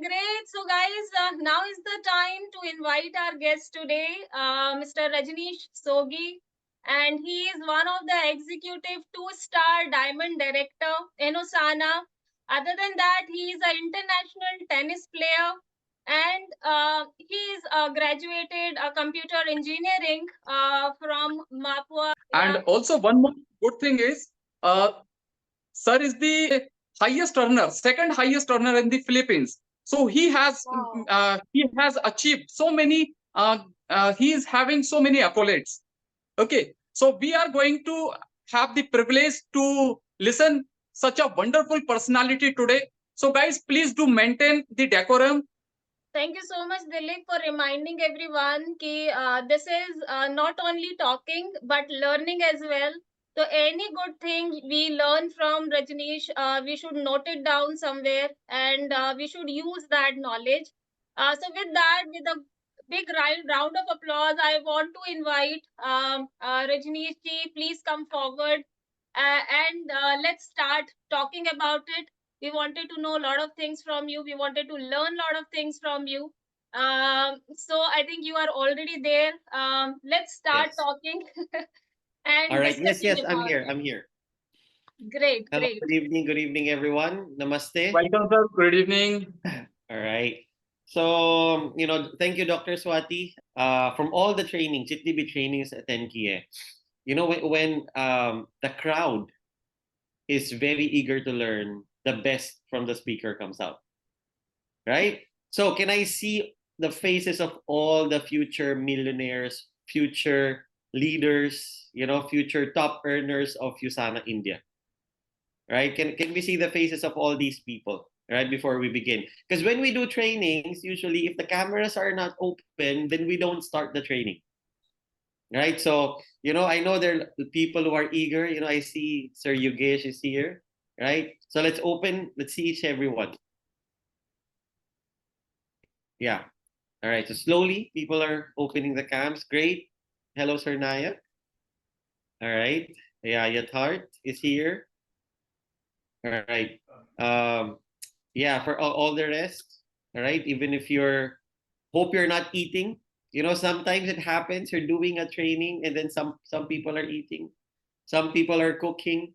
great. So, guys, now is the time to invite our guest today, Mr. Rajnish Sogi. And he is one of the executive two-star diamond director in Osana. Other than that, he is an international tennis player and he is graduated computer engineering from Mapua. And also one more good thing is, uh, Sir is the highest earner, second highest earner in the Philippines. So he has achieved so many. He is having so many accolades. Okay, so we are going to have the privilege to listen such a wonderful personality today. So guys, please do maintain the decorum. Thank you so much, Dilip, for reminding everyone that this is not only talking but learning as well. So any good thing we learn from Rajneesh, we should note it down somewhere and we should use that knowledge. So with that, with a big round of applause, I want to invite Rajneesh ji, please come forward and let's start talking about it. We wanted to know a lot of things from you. We wanted to learn a lot of things from you. So I think you are already there. Let's start talking and All right. Yes, discussing I'm about here. it. I'm here. Great, Hello. great. Good evening, everyone. Namaste. Welcome, sir. Good evening. All right. So, thank you, Dr. Swati. From all the trainings, GTB trainings attend kiye. When the crowd is very eager to learn, the best from the speaker comes out. Right? So, can I see the faces of all the future millionaires, future leaders, future top earners of USANA India? Right? Can we see the faces of all these people? Right, before we begin, because when we do trainings, usually if the cameras are not open, then we don't start the training, right? So I know there are people who are eager. I see Sir Yogesh is here, right? So let's see each everyone. Yeah. All right, so slowly people are opening the cams. Great. Hello, Sir Naya. All right. Yeah, Yathart is here. All right. Yeah, for all the rest, all right, even if hope you're not eating. Sometimes it happens, you're doing a training and then some people are eating, some people are cooking,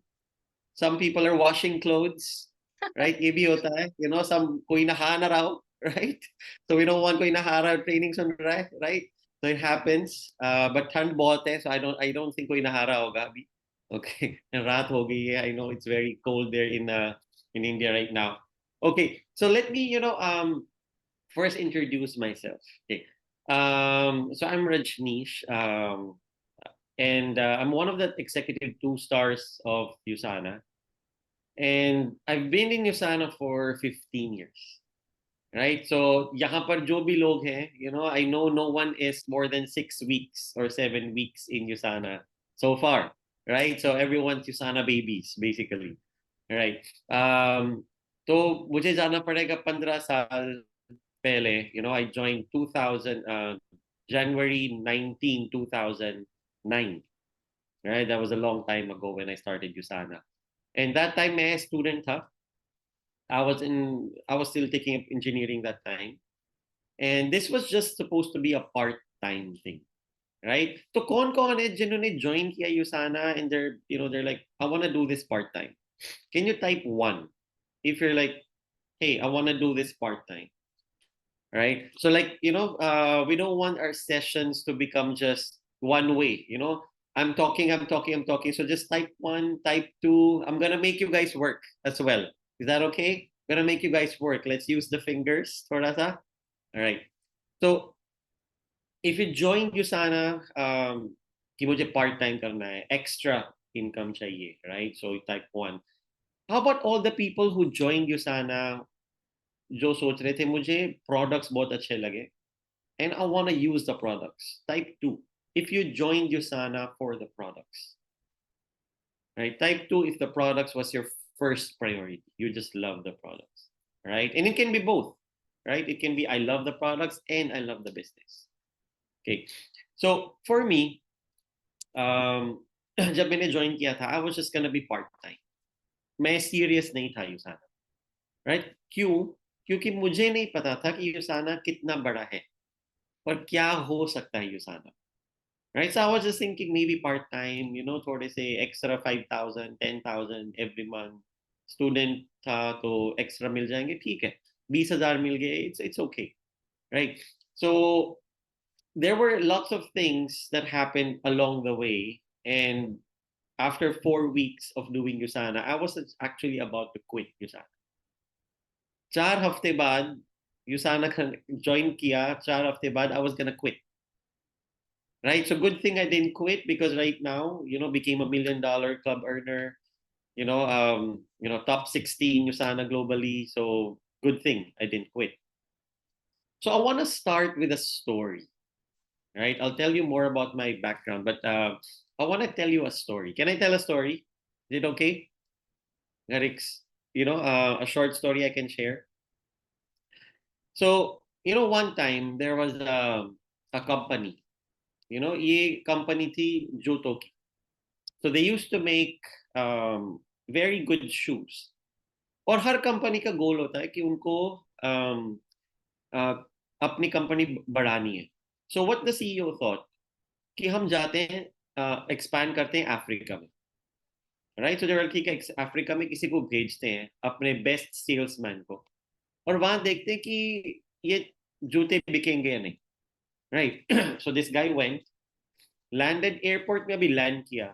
some people are washing clothes, right? Some koi nahana raw, right? So we don't want koi nahara trainings on, right? So it happens, but thand bahut hai, so I don't think koi nahara hoga abhi. Okay, and raat ho gayi hai. I know it's very cold there in India right now. Okay, so let me first introduce myself. Okay, so I'm Rajnish, and I'm one of the executive two stars of USANA, and I've been in USANA for 15 years. Right, so यहाँ पर जो भी लोग हैं, I know no one is more than 6 weeks or 7 weeks in USANA so far, right? So everyone's USANA babies basically, right? तो मुझे जाना पड़ेगा 15 साल पहले. I joined 2000 January 19, 2009. Right, that was a long time ago when I started USANA, and that time मैं student था. I was still taking up engineering that time, and this was just supposed to be a part-time thing, right? So कौन है जिन्होंने join किया USANA and they're like, I want to do this part-time. Can you type 1 if you're like, hey, I want to do this part-time, right? So we don't want our sessions to become just one way. I'm talking. So just type 1, type 2. I'm gonna make you guys work as well. Is that okay? I'm gonna make you guys work. Let's use the fingers, थोड़ा सा. All right. So if you join USANA, कि मुझे part time करना है, extra income चाहिए, right? So you type 1. How about all the people who joined USANA, जो सोच रहे थे मुझे products बहुत अच्छे लगे, and I want to use the products? Type 2. If you joined USANA for the products, right? Type 2 if the products was your first priority. You just love the products, right? And it can be both, right? It can be I love the products and I love the business. Okay. So for me, जब मैंने join किया था, I was just gonna be part-time. मैं serious नहीं था USANA, right? क्यों? क्योंकि मुझे नहीं पता था कि यूसाना कितना बड़ा है और क्या हो सकता है यूसाना. Right, so I was just thinking maybe part time, थोड़े से extra 5,000, 10,000 every month. Student था तो extra मिल जाएंगे, ठीक है. 20,000 मिल गए, it's okay, right? So there were lots of things that happened along the way, and after 4 weeks of doing Usana, I was actually about to quit Usana. 4 हफ्ते बाद Usana join किया, 4 हफ्ते बाद I was gonna quit. Right, so good thing I didn't quit, because right now, became a $1 million club earner, top 16 Usana globally. So good thing I didn't quit. So I want to start with a story, right? I'll tell you more about my background, but I want to tell you a story. Can I tell a story? Is it okay, Garix? A short story I can share. So one time there was a company. ये company थी जूतों की. So they used to make very good shoes. और हर company का गोल होता है कि उनको अपनी कंपनी बढ़ानी है. So what the CEO thought कि हम जाते हैं, एक्सपैंड करते हैं अफ्रीका में. राइट, सो जब ठीक है, अफ्रीका में किसी को भेजते हैं, अपने बेस्ट सेल्समैन को, और वहां देखते हैं कि ये जूते बिकेंगे या नहीं. Right, so this guy went, landed, airport में अभी लैंड किया,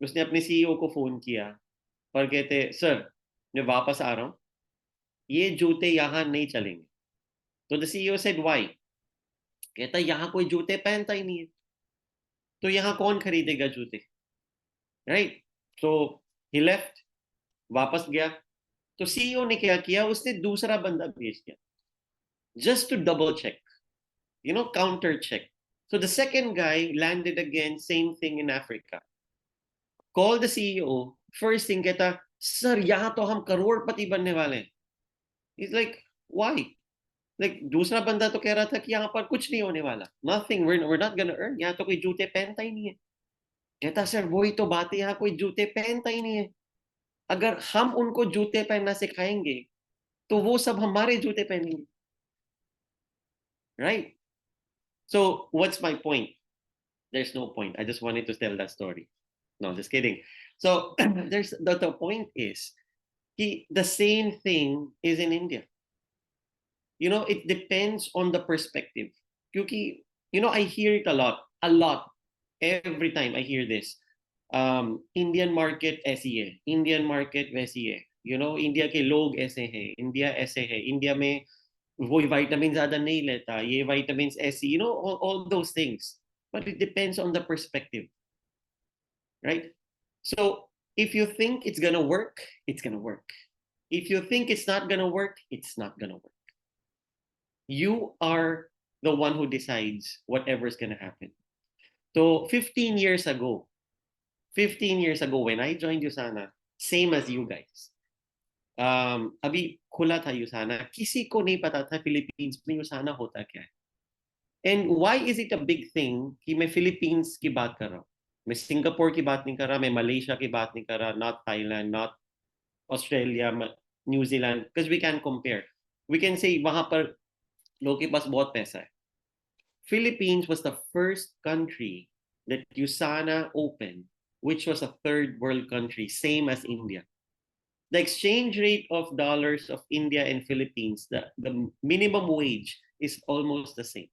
उसने अपने सीईओ को फोन किया और कहते, सर मैं वापस आ रहा हूँ, ये जूते यहाँ नहीं चलेंगे. तो द सीईओ सेड व्हाई. कहता यहाँ कोई जूते पहनता ही नहीं है, तो यहाँ कौन खरीदेगा जूते. राइट, तो ही लेफ्ट, वापस गया. तो सीईओ ने क्या किया, उसने दूसरा बंदा भेज दिया, just to double check, counter check. So the second guy landed again, same thing in Africa. Call the CEO. First thing कहता, सर यहाँ तो हम करोड़पति बनने वाले हैं. He's like, why? Like दूसरा बंदा तो कह रहा था कि यहाँ पर कुछ नहीं होने वाला, nothing, we're not gonna earn. यहाँ तो कोई जूते पहनता ही नहीं है. कहता, सर वही तो बात है, यहाँ कोई जूते पहनता ही नहीं है. अगर हम उनको जूते पहनना सिखाएंगे तो वो सब हमारे जूते पहनेंगे. Right? So what's my point? There's no point. I just wanted to tell that story. No, just kidding. So there's the point is the same thing is in India. It depends on the perspective. Kyuki, I hear it a lot. Every time I hear this. Indian market ऐसी है, Indian market वैसी है. India के लोग ऐसे हैं, India ऐसे है, इंडिया में वो विटामिन ज्यादा नहीं लेता, ये vitamins ऐसी, all those things. But it depends on the perspective, right? So if you think it's gonna work, it's gonna work. If you think it's not gonna work, it's not gonna work. You are the one who decides whatever is gonna happen. So 15 years ago when I joined Usana, same as you guys. अभी खुला था यूसाना, किसी को नहीं पता था Philippines में यूसाना होता क्या है. And why is it a big thing कि मैं फिलीपींस की बात कर रहा हूँ, मैं सिंगापुर की बात नहीं कर रहा, मैं मलेशिया की बात नहीं कर रहा, not Thailand, not Australia, New Zealand, because we can compare. We can say वहां पर लोगों के पास बहुत पैसा है. Philippines was the first country that USANA opened, which was a third world country, same as India. The exchange rate of dollars of India and Philippines, the minimum wage is almost the same.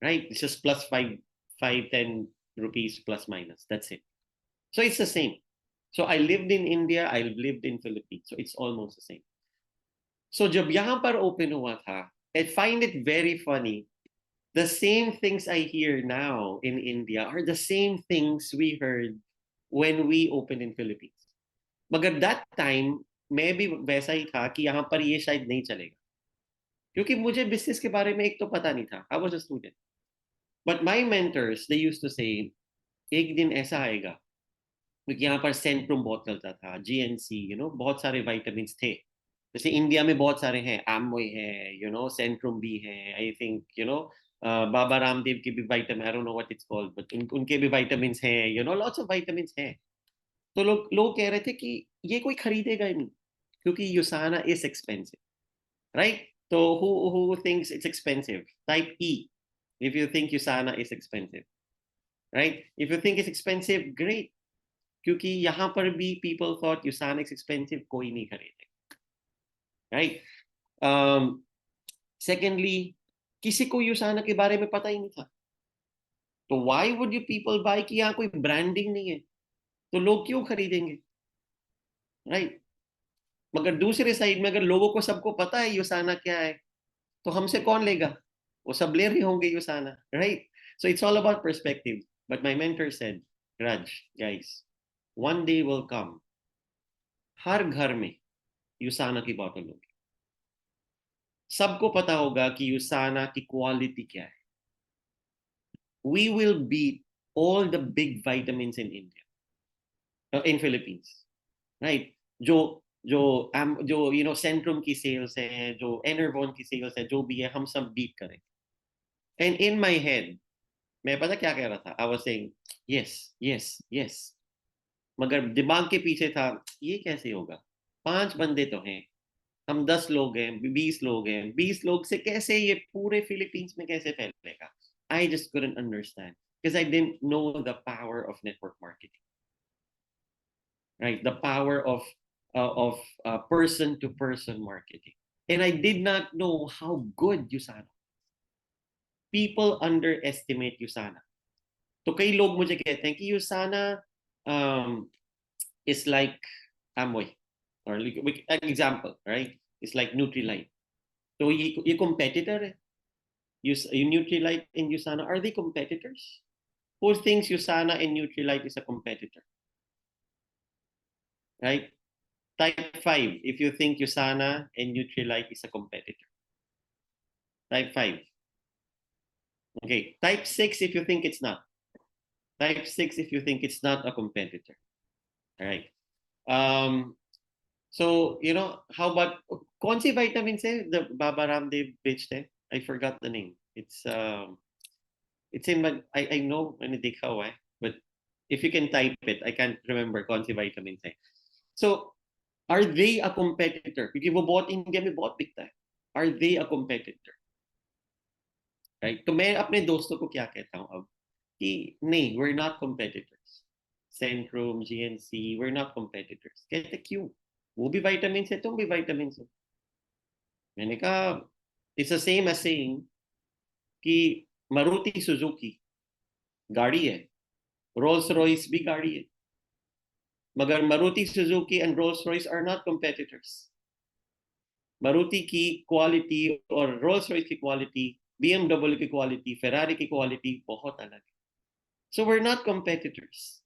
Right? It's just plus 10 rupees plus minus. That's it. So it's the same. So I lived in India, I lived in Philippines. So it's almost the same. So जब यहाँ पर open हुआ था, I find it very funny. The same things I hear now in India are the same things we heard when we opened in Philippines. मगर that time मैं भी वैसा ही था कि यहाँ पर ये शायद नहीं चलेगा, क्योंकि मुझे बिजनेस के बारे में एक तो पता नहीं था. I was a student. But my mentors, they used to say, एक दिन ऐसा आएगा, क्योंकि यहाँ पर सेंट्रम बहुत चलता था, GNC, बहुत सारे विटामिन्स थे. जैसे इंडिया में बहुत सारे हैं, एमवे है, सेंट्रम भी है, आई थिंक, बाबा रामदेव की भी vitamin, I don't know what it's called, but उनके भी विटामिन्स हैं, लॉट्स ऑफ विटामिन्स हैं. तो लोग कह रहे थे कि ये कोई खरीदेगा ही नहीं, क्योंकि USANA is expensive. right? So who thinks it's expensive? Type E if you think Usana is expensive, right? If you think it's expensive, great. क्योंकि यहाँ पर भी people thought Usana is expensive, कोई नहीं खरीदे, right? Secondly, किसी को Usana के बारे में पता ही नहीं था, तो why would you people buy कि यहाँ कोई branding नहीं है, तो लोग क्यों खरीदेंगे, right? मगर दूसरे साइड में अगर लोगों को सबको पता है Usana क्या है, तो हमसे कौन लेगा, वो सब ले रहे होंगे Usana, right? So it's all about perspective. But my mentor said, Raj, guys, one day will come, हर घर में Usana की बॉटल होगी, सबको पता होगा कि Usana की क्वालिटी क्या है. We will beat all the big vitamins in India, in Philippines, right? जो जो Centrum की sales है, जो Enervon की sales है, जो भी है, हम सब beat करेंगे. And in my head, मैं पता क्या कह रहा था? I was saying yes, yes, yes. मगर दिमाग के पीछे था, ये कैसे होगा? 5 बंदे तो हैं, हम 10 लोग हैं, 20 लोग हैं, 20 लोग से कैसे ये पूरे फिलीपींस में कैसे फैलेगा? I just couldn't understand because I didn't know the power of network marketing, right? The power of person to person marketing, and I did not know how good Usana. People underestimate Usana. तो कई लोग मुझे कहते हैं कि Usana is like Amway, or like, an example, right? It's like Nutrilite. So ये competitor है. Nutrilite and Usana, are they competitors? Who thinks Usana and Nutrilite is a competitor? Right? Type 5 if you think Usana and Nutrilite is a competitor. Type 5. Okay. Type 6 if you think it's not. Type 6 if you think it's not a competitor. All right. So, how about कौन सी vitamins है the Baba Ramdev बेचते? I forgot the name. It's in my, I know मैंने देखा हुआ है, but if you can type it, I can't remember कौन सी vitamins है. So, are they a competitor? क्योंकि वो बहुत इंडिया में बहुत बिकता है. Are they a competitor? Right? तो मैं अपने दोस्तों को क्या कहता हूँ अब कि नहीं, we're not competitors. Centrum, GNC, we're not competitors. कहते क्यों? वो भी vitamins है, तुम भी vitamins हो. मैंने कहा it's the same as saying कि मारुति सुजुकी गाड़ी है, रोल्स रॉयस भी गाड़ी है, मगर Maruti Suzuki and Rolls Royce are not competitors. Maruti की क्वालिटी और रोल्स रॉयस की क्वालिटी, BMW की क्वालिटी, फेरारी की क्वालिटी बहुत अलग है. So we're not competitors,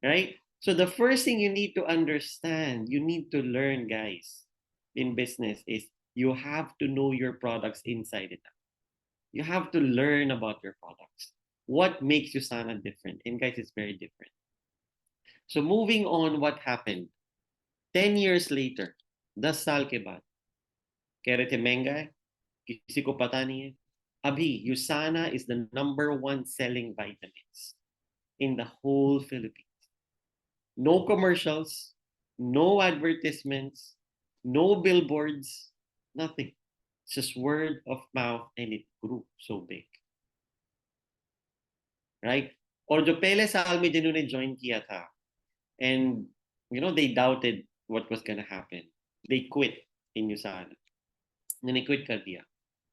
right? So the first thing you need to understand, you need to learn, guys, in business is you have to know your products inside and out. You have to learn about your products. What makes Usana different? And guys, it's very different. So moving on, what happened? 10 years later, 10 साल के बाद, कह रहे थे महंगा है, किसी को पता नहीं है. अभी Usana is the #1 selling vitamins in the whole Philippines. No commercials, no advertisements, no billboards, nothing. It's just word of mouth, and it grew so big. Right? और जो पहले साल में जिन्होंने join किया था, and they doubted what was gonna happen. They quit in Usana. Then quit कर दिया.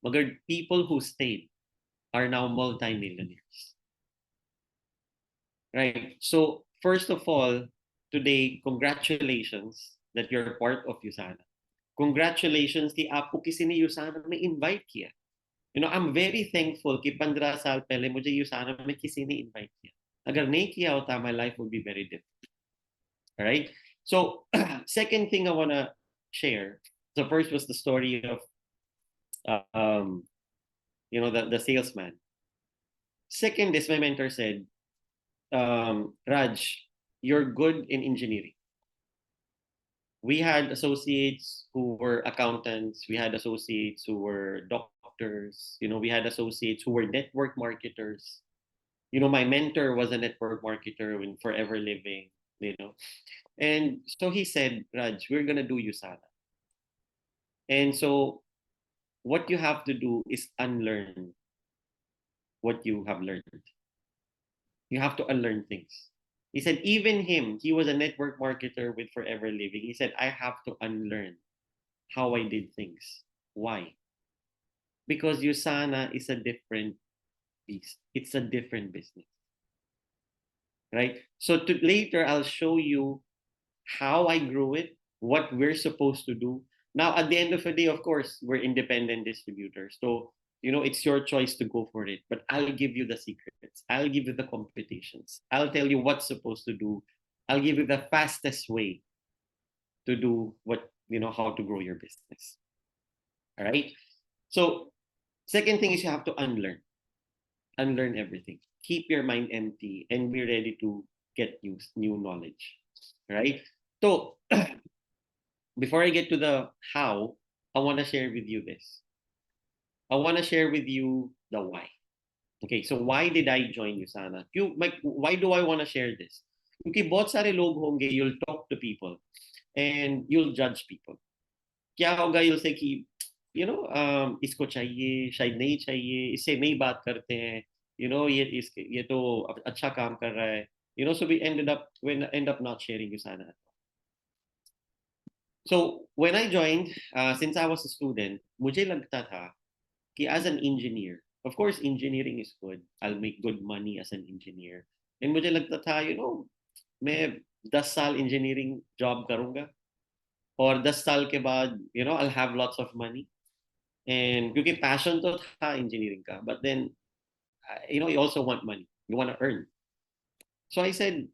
मगर people who stayed are now multi-millionaires. Right? So first of all, today, congratulations that you're part of Usana. Congratulations कि आपको किसी ने Usana में invite किया. I'm very thankful कि 15 साल पहले मुझे Usana में किसी ने invite किया. अगर नहीं किया होता, my life would be very different. All right? So, second thing I want to share. So first was the story of, the salesman. Second is my mentor said, Raj, you're good in engineering. We had associates who were accountants. We had associates who were doctors. We had associates who were network marketers. My mentor was a network marketer in Forever Living, And so he said, Raj, we're going to do Usana. And so what you have to do is unlearn what you have learned. You have to unlearn things. He said, even him, he was a network marketer with Forever Living. He said, I have to unlearn how I did things. Why? Because Usana is a different beast. It's a different business, right? So later, I'll show you how I grew it, what we're supposed to do. Now, at the end of the day, of course, we're independent distributors. So, it's your choice to go for it. But I'll give you the secrets. I'll give you the competitions. I'll tell you what's supposed to do. I'll give you the fastest way to do how to grow your business. All right. So, second thing is you have to unlearn everything. Keep your mind empty and be ready to get new knowledge. Right. So, before I get to the how, I want to share with you this. I want to share with you the why. Okay, so why did I join Usana? Why do I want to share this? क्योंकि बहुत सारे लोग होंगे, you'll talk to people and you'll judge people. क्या होगा, you'll say कि इसको चाहिए, शायद नहीं चाहिए, इससे नहीं बात करते हैं, ये तो अच्छा काम कर रहा है, so we end up not sharing Usana. So when I joined, since I was a student, मुझे लगता था कि as an engineer, of course engineering is good. I'll make good money as an engineer. And मुझे लगता था, मैं 10 साल engineering job करूँगा और 10 साल के बाद, I'll have lots of money. And क्योंकि passion तो था engineering का, but then, you also want money. You want to earn. So I said,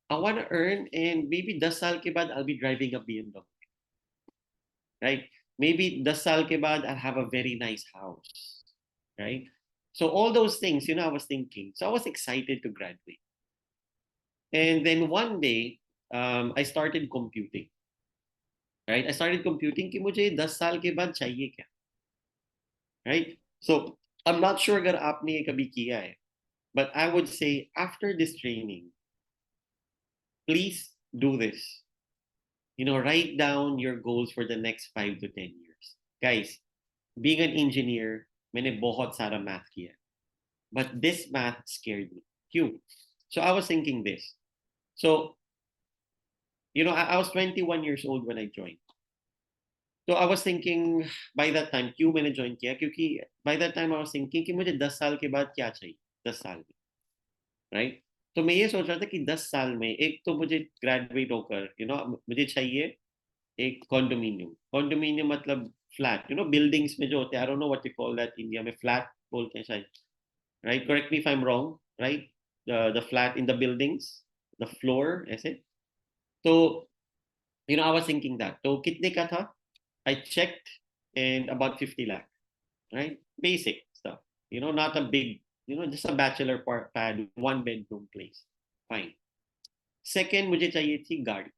I want to earn and maybe 10 साल के बाद I'll be driving a BMW. Right? Maybe 10 साल के बाद I'll have a very nice house. Right? So all those things, I was thinking. So I was excited to graduate. And then one day, I started computing. Right? I started computing कि मुझे 10 साल के बाद चाहिए क्या? Right? So I'm not sure अगर आपने ये कभी किया है, but I would say after this training, please do this. Write down your goals for the next 5 to 10 years. Guys, being an engineer, मैंने बहुत सारा math किया. But this math scared me. क्यों? So I was thinking this. So, I was 21 years old when I joined. So I was thinking by that time, क्यों मैंने join किया? क्योंकि by that time I was thinking कि मुझे 10 साल के बाद क्या चाहिए? 10 साल में. Right? तो मैं ये सोच रहा था कि 10 साल में एक तो मुझे graduate होकर, मुझे चाहिए एक condominium मतलब flat, buildings में जो होते हैं, I don't know what you call that India में, flat बोलते हैं शायद. Right? Correct me if I'm wrong. Right? The flat in the buildings, the floor, ऐसे. So, I was thinking that. So, कितने का था? I checked and about 50 lakh. Right? Basic stuff. Not a big, just a bachelor pad, 1 bedroom place. Fine. Second, मुझे चाहिए थी गाड़ी.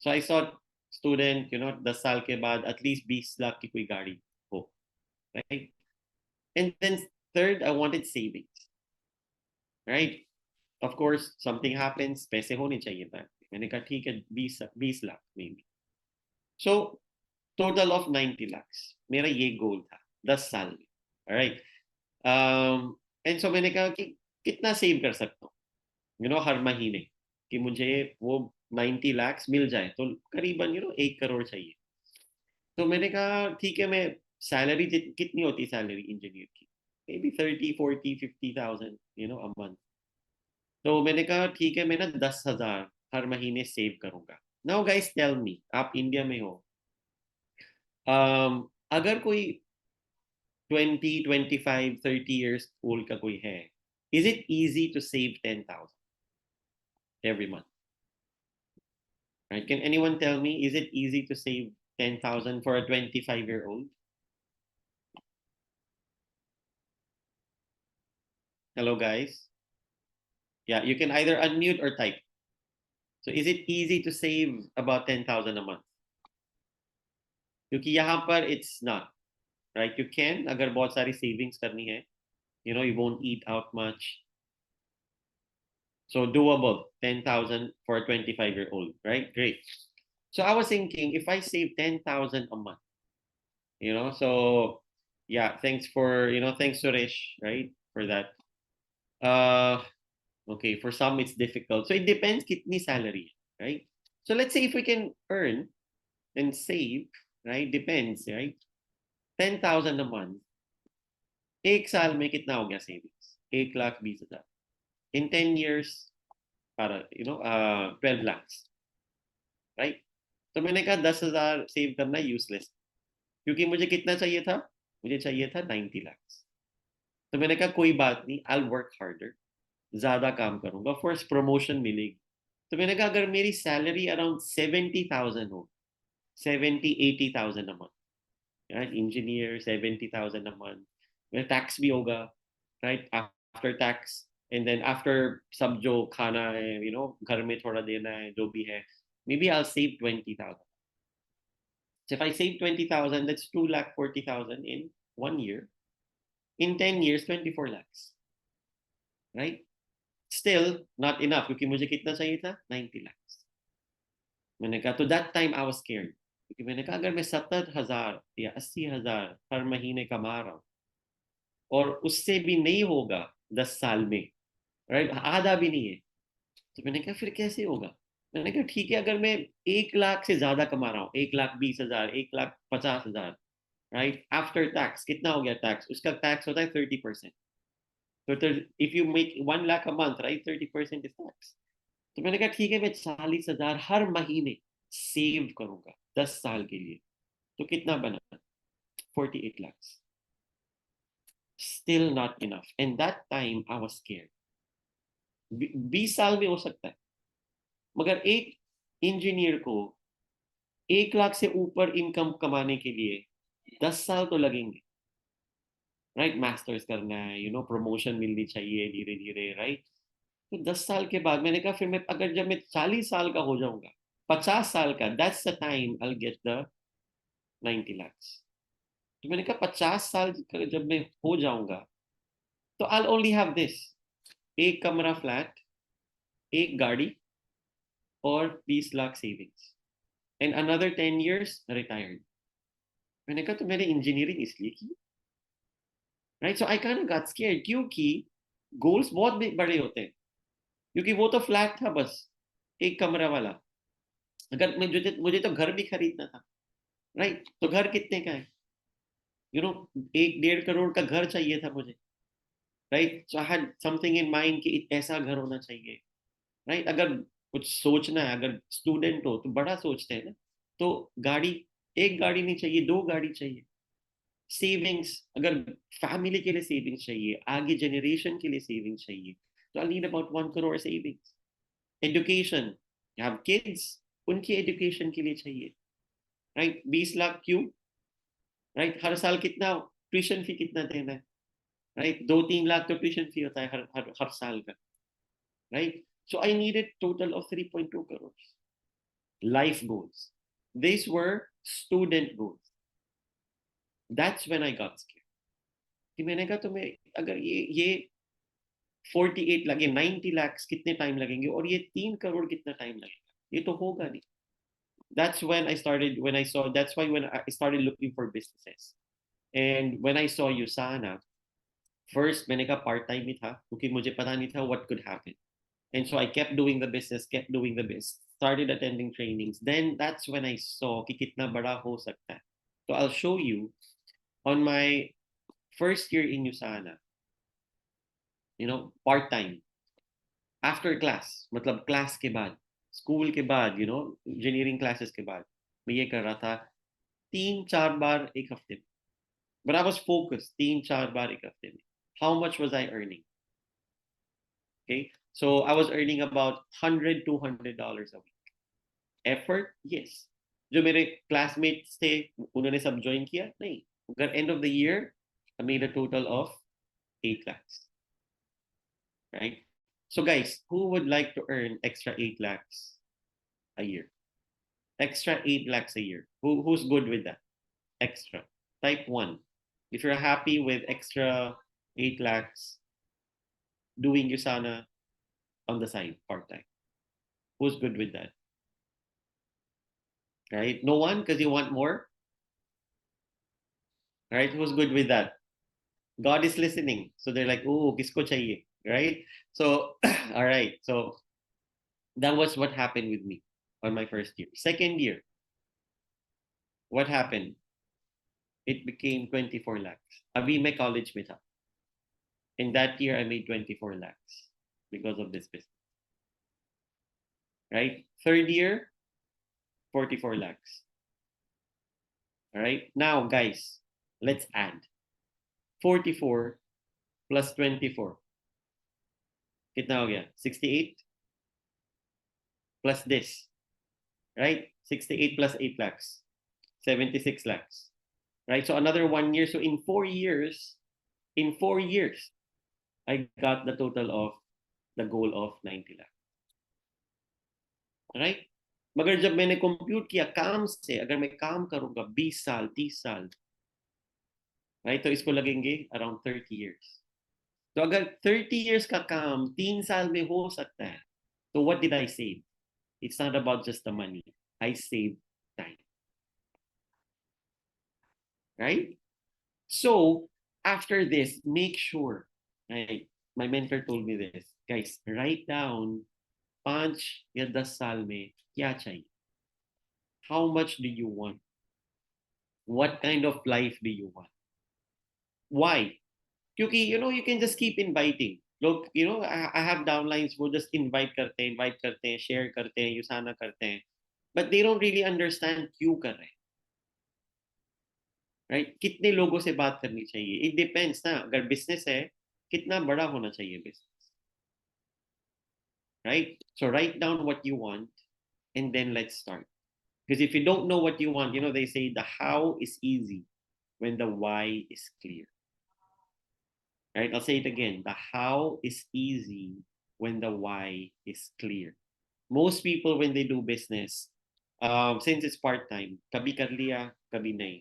So I thought, student, 10 साल के बाद at least 20 lakh की कोई गाड़ी हो. Right? And then third, I wanted savings. Right? Of course, something happens, पैसे होने चाहिए बैंक. मैंने कहा ठीक है 20 lakh maybe. So total of 90 lakhs. मेरा ये goal था 10 साल में. Alright. And so मैंने कहा कि कितना save कर सकता हूँ, हर महीने कि मुझे वो 90 lakhs मिल जाए तो करीबन 1 करोड़ चाहिए. तो मैंने कहा ठीक है, मैं सैलरी कितनी होती है सैलरी इंजीनियर की, maybe 30, 40, 50,000 a month. तो मैंने कहा ठीक है, मैं ना 10,000 हर महीने सेव करूंगा. नाउ गाइस टेल मी, आप इंडिया में हो, अगर कोई 20, 25, 30 years old का कोई है, is it easy to save 10,000 every month? Right? Can anyone tell me, is it easy to save 10,000 for a 25-year-old? Hello guys. Yeah, you can either unmute or type. So is it easy to save about 10,000 a month? क्योंकि यहाँ पर it's not, right? You can, अगर बहुत सारी savings करनी है, you won't eat out much. So doable, 10,000 for a 25-year-old, right? Great. So I was thinking, if I save 10,000 a month, You know, so yeah, thanks for, thanks Suresh, right, for that. Uh, okay, for some it's difficult. So it depends kitni salary, right? So let's say if we can earn and save, right? Depends, right? 10,000 a month. एक साल में कितना हो गया savings? 1,20,000. In 10 years, para, 12 lakhs, right? तो मैंने कहा 10,000 save करना यूजलेस, क्योंकि मुझे कितना चाहिए था? मुझे चाहिए था 90 lakhs. तो मैंने कहा कोई बात नहीं, I'll work harder, ज्यादा काम करूंगा, फर्स्ट प्रमोशन मिलेगी. तो मैंने कहा अगर मेरी सैलरी अराउंड 70,000 हो, 70-80,000 a month, right? Engineer 70,000 a month, मेरा टैक्स भी होगा, right? After tax, and then after सब जो खाना है, घर में थोड़ा देना है, जो भी है, maybe I'll save 20,000. So if I save 20,000, that's 2,40,000 in 1 year. In 10 years, 24 lakhs, right? Still not enough, क्योंकि मुझे कितना चाहिए था? 90 lakhs. मैंने कहा, तो that time I was scared, क्योंकि मैंने कहा अगर मैं 70,000 या 80,000 हर महीने कमा रहा हूँ और उससे भी नहीं होगा 10 साल में, राइट, आधा भी नहीं है, तो मैंने कहा फिर कैसे होगा? मैंने कहा ठीक है, अगर मैं 1 लाख से ज्यादा कमा रहा हूँ, 1,20,000, 1,50,000, राइट, आफ्टर टैक्स कितना हो गया? टैक्स, उसका टैक्स होता है 30%. तो if you make 1 lakh a month, right, 30% is tax. तो मैंने कहा ठीक है, मैं 40,000 हर महीने सेव करूंगा 10 साल के लिए. तो कितना बना? 48 lakhs. Still not enough. And that time I was scared. 20 साल में हो सकता है, मगर एक इंजीनियर को 1 लाख से ऊपर इनकम कमाने के लिए 10 साल तो लगेंगे, राइट? मास्टर्स करना है, प्रमोशन मिलनी चाहिए धीरे धीरे, राइट? तो 10 साल के बाद मैंने कहा फिर मैं, अगर जब मैं 40 साल का हो जाऊंगा, 50 साल का, that's the time I will get the 90 lakhs. तो मैंने कहा 50 साल जब मैं हो जाऊंगा, तो आई ओनली हैव दिस, एक कमरा फ्लैट, एक गाड़ी, और 20 lakh savings, and another 10 years retired. मैंने कहा तो मैंने इंजीनियरिंग इसलिए की, right? So I kind of got scared, क्योंकि गोल्स बहुत बड़े होते हैं. क्योंकि वो तो फ्लैट था बस, एक कमरा वाला. अगर मुझे तो घर भी खरीदना था, राइट? तो घर कितने का है? 1-1.5 करोड़ का घर चाहिए था मुझे, right? So I had something in mind कि ऐसा घर होना चाहिए, राइट? अगर कुछ सोचना है, अगर स्टूडेंट हो तो बड़ा सोचते हैं ना. तो गाड़ी, एक गाड़ी नहीं चाहिए, 2 गाड़ी चाहिए. सेविंग्स, अगर फैमिली के लिए सेविंग्स चाहिए, आगे जनरेशन के लिए सेविंग्स चाहिए, तो I need about 1 crore savings. Education, you have kids, उनकी एजुकेशन के लिए चाहिए, राइट? 20 लाख क्यों, राइट? हर साल कितना ट्यूशन फी कितना देना है, राइट? 2-3 लाख तो ट्यूशन फी होता है हर साल का, right? So I needed total of 3.2 crores. Life goals. These were student goals. That's when I got scared. कि मैंने कहा तो मैं, अगर ये 48 लगे, 90 lakhs कितने टाइम लगेंगे, और ये 3 करोड़ कितना टाइम लगेगा, ये तो होगा नहीं. That's when I saw, that's why when I started looking for businesses. And when I saw Usana, first मैंने कहा पार्ट टाइम ही था, क्योंकि मुझे पता नहीं था what could happen. And so I kept doing the business, kept doing the business, started attending trainings. Then that's when I saw कि कितना बड़ा हो सकता है. So I'll show you on my first year in USANA, part time, after class, मतलब class के बाद, school के बाद, engineering classes के बाद, मैं ये कर रहा था 3-4 बार एक हफ्ते में. But I was focused, 3-4 बार एक हफ्ते में. How much was I earning? Okay, so I was earning about $100-$200 a week. Effort, yes. जो मेरे classmates थे, उन्होंने सब join किया? नहीं. At end of the year, I made a total of 8 lakhs. Right? So guys, who would like to earn extra 8 lakhs a year? Extra 8 lakhs a year. Who's good with that? Extra. Type 1. If you're happy with extra 8 lakhs, doing Usana on the side, part-time. Who's good with that? Right? No one, because you want more? All right, who's good with that? God is listening. So they're like, oh, kisko chahiye, right? So, all right. So that was what happened with me on my first year. Second year, what happened? It became 24 lakhs. Abhi mein college mein tha. In that year, I made 24 lakhs because of this business. Right? Third year, 44 lakhs. All right. Now, guys, let's add 44 plus 24. Kitna ho gaya? 68 plus this. Right? 68 plus 8 lakhs. 76 lakhs. Right? So another 1 year. So in 4 years, I got the total of the goal of 90 lakhs. Right? मगर जब मैंने compute किया काम से, अगर मैं काम करूंगा 20 साल 30 साल, right? तो इसको लगेंगे around 30 years. तो अगर 30 years का काम 3 साल में हो सकता है, तो what did I save? It's not about just the money. I saved time. Right? So after this, make sure, right? My mentor told me this, guys, write down 5 या 10 साल में क्या चाहिए? How much do you want? What kind of life do you want? Why? Because you can just keep inviting. Look, I have downlines who just invite करते हैं, share करते हैं, यूसाना करते हैं, but they don't really understand क्यों कर रहे हैं. Right? कितने लोगों से बात करनी चाहिए? It depends ना. अगर business है, कितना बड़ा होना चाहिए business? Right? So write down what you want, and then let's start. Because if you don't know what you want, they say the how is easy when the why is clear. Right? I'll say it again. The how is easy when the why is clear. Most people, when they do business, since it's part-time, कभी कर लिया, कभी नहीं.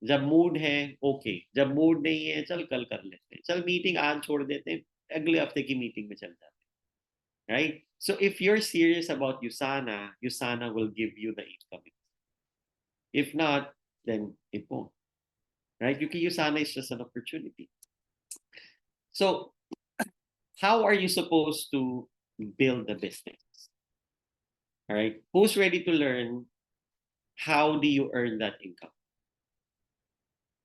जब mood है, okay. जब mood नहीं है, चल कल कर लेते हैं. चल मीटिंग आज छोड़ देते हैं, अगले हफ्ते की मीटिंग में चल जाते हैं. Right? So if you're serious about Usana will give you the income. If not, then it won't. Right? Because Usana is just an opportunity. So how are you supposed to build the business? All right. Who's ready to learn how do you earn that income?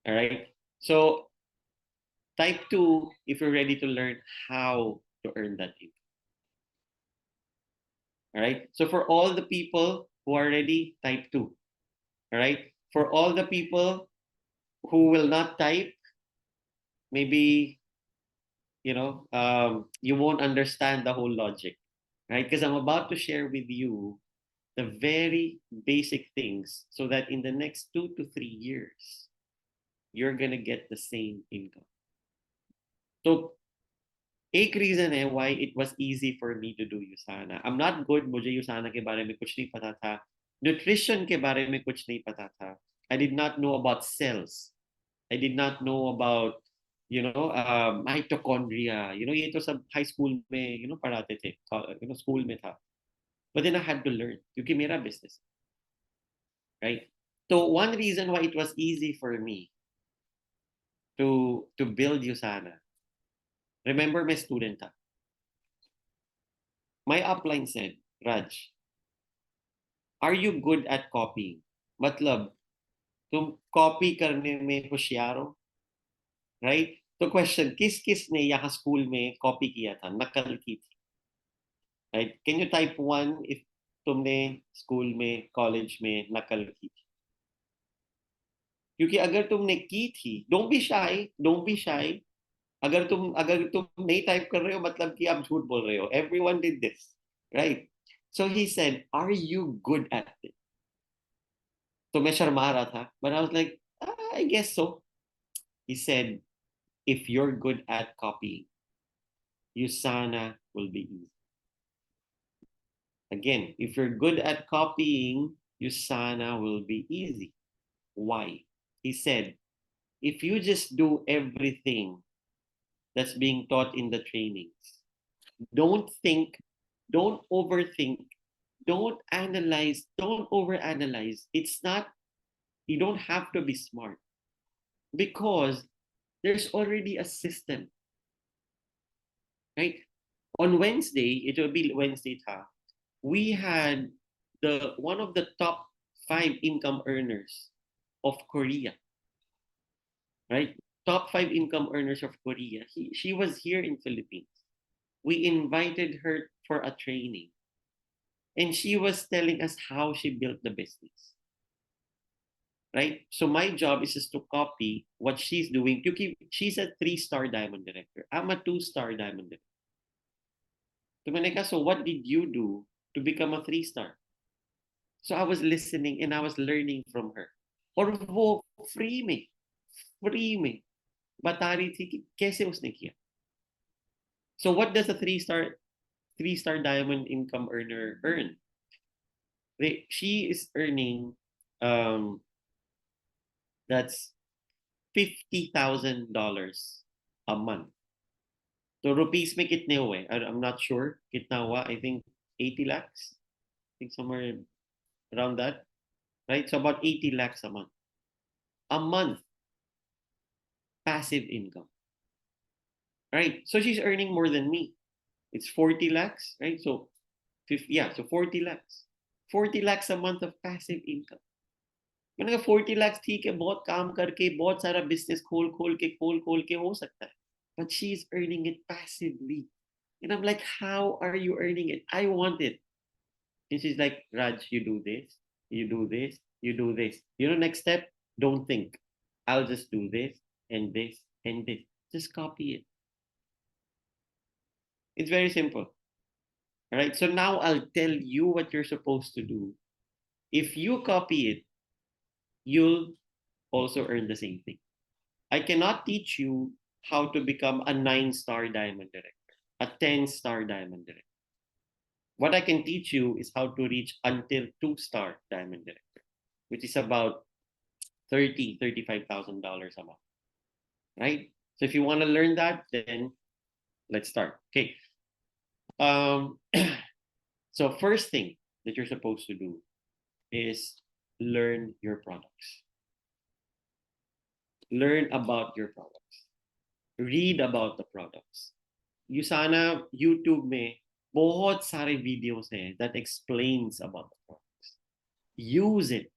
All right. So type 2 if you're ready to learn how to earn that income. All right. So for all the people who are ready, type 2. All right. For all the people who will not type, maybe you won't understand the whole logic, right? Because I'm about to share with you the very basic things so that in the next 2 to 3 years, you're going to get the same income. So, एक reason है why it was easy for me to do Usana. I'm not good, मुझे Usana के बारे में कुछ नहीं पता था. Nutrition के बारे में कुछ नहीं पता था. I did not know about cells. I did not know about mitochondria. ये तो सब high school में पढ़ाते थे. School में था. But then I had to learn क्योंकि मेरा business, right? So one reason why it was easy for me to build Usana. Remember my student था. My upline said, Raj, are you good at copying? मतलब तुम copy करने में होशियार हो, right? तो question, किसने यहाँ स्कूल में copy किया था, नकल की थी? Right? Can you type 1 if तुमने स्कूल में, कॉलेज में नकल की थी? क्योंकि अगर तुमने की थी, don't be shy. अगर तुम नहीं टाइप कर रहे हो मतलब कि आप झूठ बोल रहे हो. Everyone did this, right? So he said, are you good at it? तो मैं शर्मा रहा था, but I was like, I guess so. He said, if you're good at copying, Usana will be easy. Again, if you're good at copying, Usana will be easy. Why? He said, if you just do everything that's being taught in the trainings, don't think, don't overthink, don't analyze, don't overanalyze. It's not, you don't have to be smart. because there's already a system, right? On Wednesday, it will be Wednesday ta. We had the one of the top 5 income earners of Korea, right? Top 5 income earners of Korea. She was here in Philippines. We invited her for a training, and she was telling us how she built the business, right? So my job is just to copy what she's doing. She's a 3-star diamond director. I'm a 2-star diamond director. So what did you do to become a 3-star? So I was listening and I was learning from her. और वो free में बता रही थी कि कैसे उसने किया. So what does a 3-star diamond income earner earn? She is earning that's $50,000 a month. So rupees में कितने हुए? I'm not sure कितना हुआ. I think 80 lakhs. I think somewhere around that, right? So about 80 lakhs a month. A month, passive income, right? So she's earning more than me. It's 40 lakhs, right? So 40 lakhs. 40 lakhs a month of passive income. मैंने कहा 40 lakhs ठीक है, बहुत काम करके बहुत सारा business खोल के हो सकता है. But she's earning it passively. And I'm like, how are you earning it? I want it. And she's like, Raj, you do this, you do this, you do this. Next step, don't think. I'll just do this and this and this. Just copy it. It's very simple. All right. So now I'll tell you what you're supposed to do. If you copy it, you'll also earn the same thing. I cannot teach you how to become a 9-star diamond director, a 10-star diamond director. What I can teach you is how to reach until 2-star diamond director, which is about $35,000 a month, right? So if you want to learn that, then let's start. Okay. So first thing that you're supposed to do is learn your products. Learn about your products. Read about the products. You sana YouTube में बहुत सारे videos हैं that explains about the products. Use it,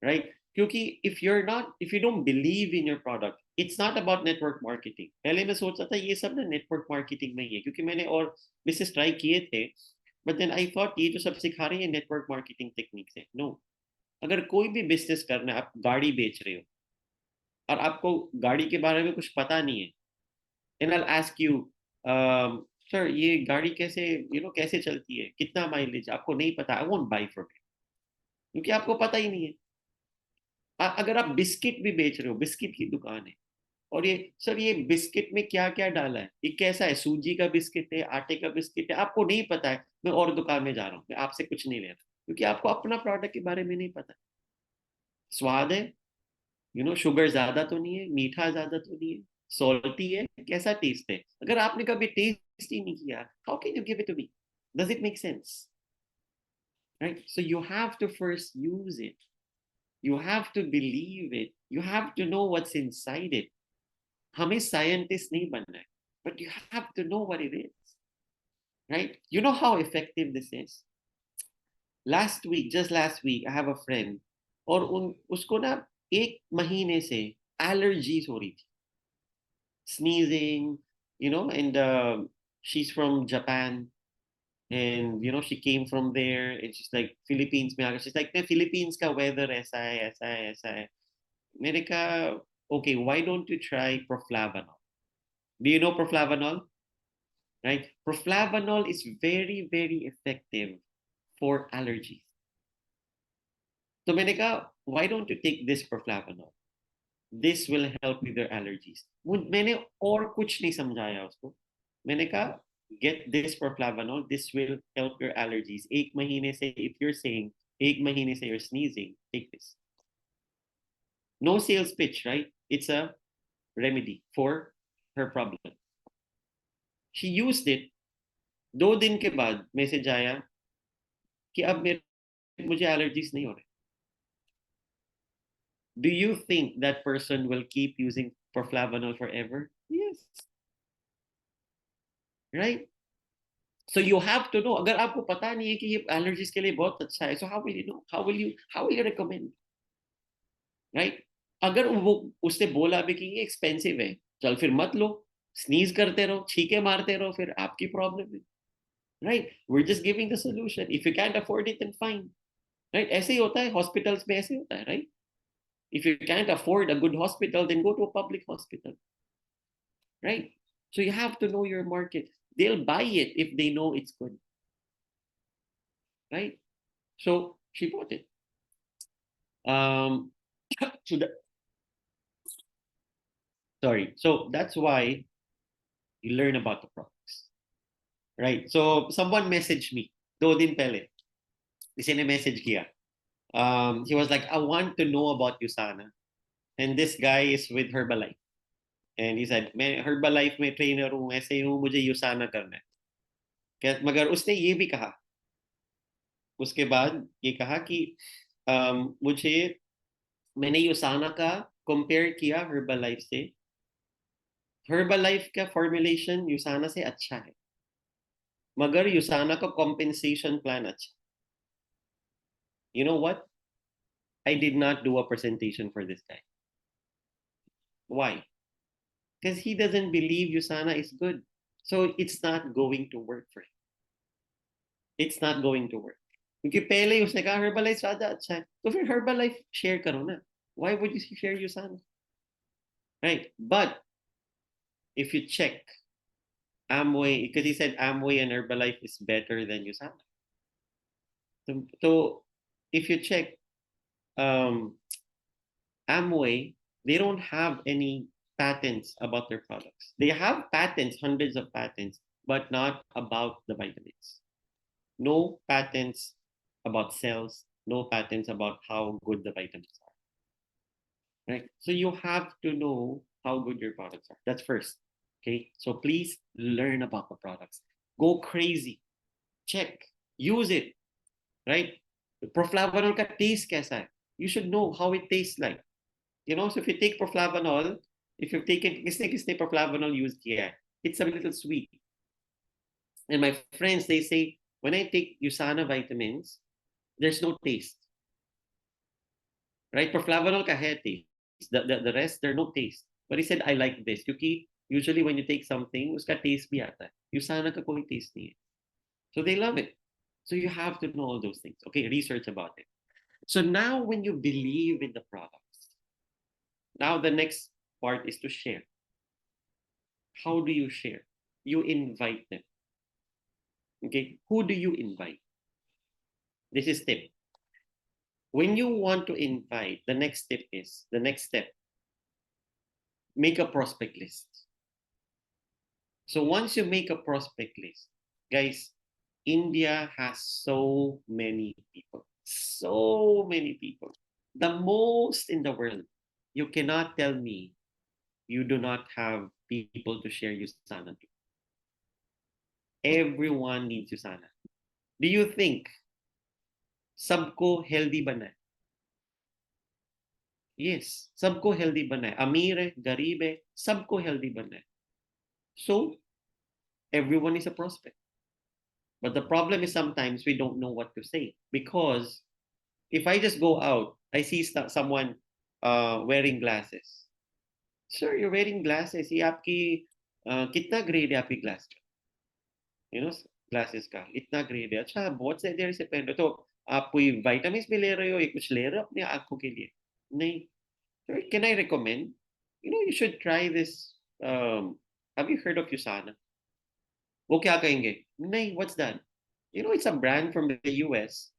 right? क्योंकि if you don't believe in your product, it's not about network marketing. पहले मैं सोचता था ये सब ना network marketing में ही है, क्योंकि मैंने और business try किए थे, but then I thought ये जो सब सिखा रहे हैं network marketing techniques है. No. अगर कोई भी business करना है, आप गाड़ी बेच रहे हो और आपको गाड़ी के बारे में कुछ पता नहीं है, and I'll ask you, sir, ये गाड़ी कैसे चलती है, कितना माइलेज, आपको नहीं पता, I won't buy from you, क्योंकि आपको पता ही नहीं है. अगर आप बिस्किट भी बेच रहे हो, बिस्किट की दुकान है, और ये बिस्किट में क्या क्या डाला है, ये कैसा है, सूजी का बिस्किट है, आटे का बिस्किट है, आपको नहीं पता है, मैं और दुकान में जा रहा हूँ, मैं आपसे कुछ नहीं ले रहा, क्योंकि आपको अपना प्रोडक्ट के बारे में नहीं पता. स्वाद है, शुगर ज्यादा तो नहीं है, मीठा ज्यादा तो नहीं है, सॉल्टी है, कैसा टेस्ट है, अगर आपने कभी टेस्ट ही नहीं किया, how can you give it to me? Does it make sense? Right? So you have to first use it. You have to believe it. You have to know what's inside it. हमें scientist नहीं बनना है, but you have to know what it is, right? You know how effective this is? Just last week, I have a friend, और उसको ना 1 महीने से allergies हो रही थी, sneezing, and she's from Japan, and she came from there, and she's like Philippines में आकर, she's like Philippines का weather ऐसा है. मैंने कहा, okay, why don't you try proflavanol? Do you know proflavanol? Right? Proflavanol is very, very effective for allergies. So मैंने कहा, why don't you take this proflavanol? This will help with your allergies. मैंने और कुछ नहीं समझाया उसको. मैंने कहा, get this proflavanol. This will help your allergies. 1 महीने से, if you're saying 1 महीने से you're sneezing, take this. No sales pitch, right? It's a remedy for her problem. She used it. 2 दिन के बाद मैसेज आया कि अब मुझे एलर्जीज नहीं हो रहे. Do you think that person will keep using proflavanol forever? Yes. Right? So you have to know. अगर आपको पता नहीं है कि ये allergies के लिए बहुत अच्छा है, so how will you know? How will you recommend? Right? अगर वो उसने बोला भी कि ये एक्सपेंसिव है, चल फिर मत लो, स्नीज करते रहो, छींके मारते रहो, फिर आपकी प्रॉब्लम है. Right? We're just giving the solution. If you can't afford it, then fine. Right? ऐसे ही होता है, हॉस्पिटल्स में ऐसे होता है, right? If you can't afford a good hospital, then go to a public hospital. Right? So you have to know your market. They'll buy it if they know it's good. Right? So she bought it. So sorry. So that's why you learn about the products. Right? So someone messaged me 2 दिन पहले. किसी ने message किया. He was like, I want to know about USANA. And this guy is with Herbalife. And he said, मैं Herbalife में trainer हूँ, ऐसे ही हूँ, मुझे USANA करना है. मगर उसने ये भी कहा, उसके बाद ये कहा कि मैंने USANA का कंपेयर किया Herbalife से. Herbalife का फॉर्मुलेशन USANA से अच्छा है, मगर USANA का compensation plan अच्छा. You know what? I did not do a presentation for this guy. Why? Because he doesn't believe USANA is good. So it's not going to work for him. It's not going to work. क्योंकि पहले ही उसने कहा Herbalife ज़्यादा अच्छा है, तो फिर Herbalife share करो ना. Why would you share USANA? Right? But if you check Amway, because he said Amway and Herbalife is better than USANA. So if you check Amway, they don't have any patents about their products. They have patents, hundreds of patents, but not about the vitamins. No patents about cells, no patents about how good the vitamins are. Right? So you have to know how good your products are. That's first. Okay. So please learn about the products. Go crazy. Check. Use it. Right? The proflavanol ka taste kaisa hai? You should know how it tastes like. You know, so if you take proflavanol, if you've taken kisne proflavanol used kiya, it's a little sweet. And my friends, they say, when I take USANA vitamins, there's no taste. Right? Proflavanol ka hai taste. The rest, there's no taste. But he said, I like this. Because usually when you take something, uska taste bhi aata hai. USANA ka koi taste nahi hai. So they love it. So you have to know all those things. Okay, research about it. So now when you believe in the products, now the next part is to share. How do you share? You invite them. Okay, who do you invite? This is tip. When you want to invite, the next step, make a prospect list. So once you make a prospect list, guys, India has so many people, the most in the world. You cannot tell me you do not have people to share USANA to. Everyone needs USANA. Do you think सबको healthy बना है? Yes, सबको healthy बना है. अमीर है, गरीब है, सबको healthy बना है. So everyone is a prospect. But the problem is sometimes we don't know what to say, because if I just go out, I see someone wearing glasses. Sir, you're wearing glasses. ये आपकी कितना grade है आपकी glass का? You know, glasses का इतना grade है. अच्छा, बहुत से देर से पहन रहे हो, तो आप कोई vitamins भी ले रहे हो या कुछ ले रहे हो अपने आंखों के लिए? नहीं. Sir, can I recommend? You know, you should try this. Have you heard of USANA? वो क्या कहेंगे? नहीं, what's that? You know, it's a brand from the US.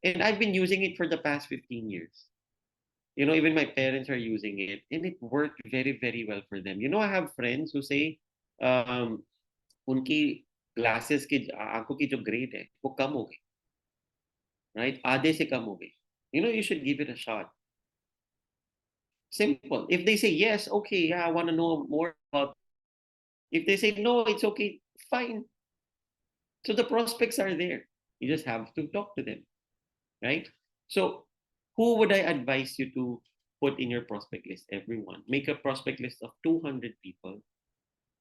And I've been using it for the past 15 years. You know, even my parents are using it, and it worked very, very well for them. You know, I have friends who say, उनकी glasses की आंखों की जो grade है, वो कम हो गई. Right? आधे से कम हो गई. You know, you should give it a shot. Simple. If they say yes, okay, yeah, I want to know more about. If they say no, it's okay, fine. So the prospects are there. You just have to talk to them, right? So who would I advise you to put in your prospect list everyone. Make a prospect list of 200 people.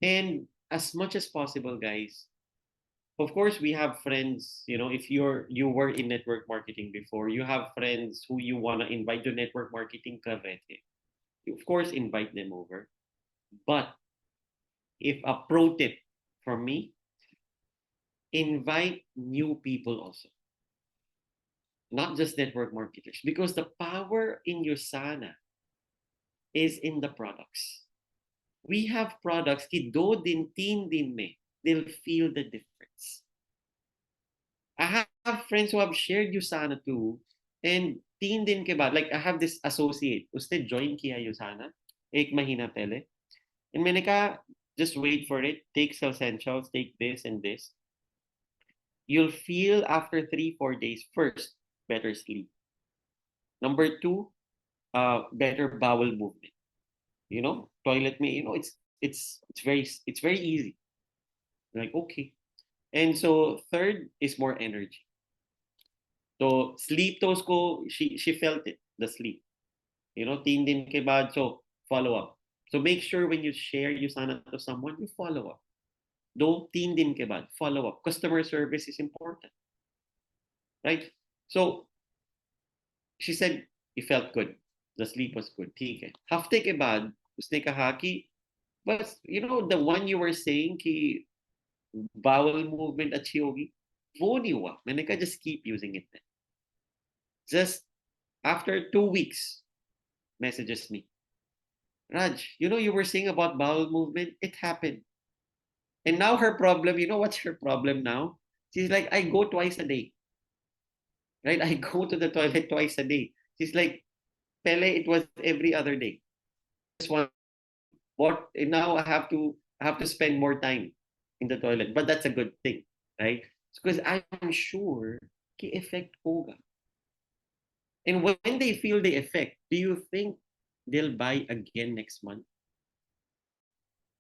And as much as possible, guys, of course, we have friends, if you were in network marketing before, you have friends who you want to invite to network marketing karete. You, of course, invite them over. But if a pro tip from me, invite new people also, not just network marketers, because the power in Usana is in the products. We have products ki do din, teen din me, they'll feel the difference. I have friends who have shared Usana too, and teen din ke baad, like I have this associate, uste join kiya Usana, ek mahina pehle, and मैंने कहा, just wait for it, take essentials, take this and this. You'll feel after 3-4 days, first, better sleep. Number two, better bowel movement. Toilet me, it's very easy. Like, okay. And so third is more energy. So sleep toes ko, she felt it, the sleep. Teen din ke baad, so follow up. So make sure when you share Usana to someone, you follow up. Don't teen din ke baad, follow up. Customer service is important. Right? So she said he felt good. The sleep was good. ठीक है. हफ्ते के बाद उसने कहा कि बस the one you were saying कि bowel movement अच्छी होगी, वो नहीं हुआ. मैंने कहा just keep using it then. Just after 2 weeks, messages me. Raj, you were saying about bowel movement, it happened. And now her problem, what's her problem now? She's like, I go twice a day. Right? I go to the toilet twice a day. She's like, Pele, it was every other day. Just one. What now? I have to spend more time in the toilet, but that's a good thing, right? Because I'm sure the effect hoga. And when they feel the effect, do you think they'll buy again next month?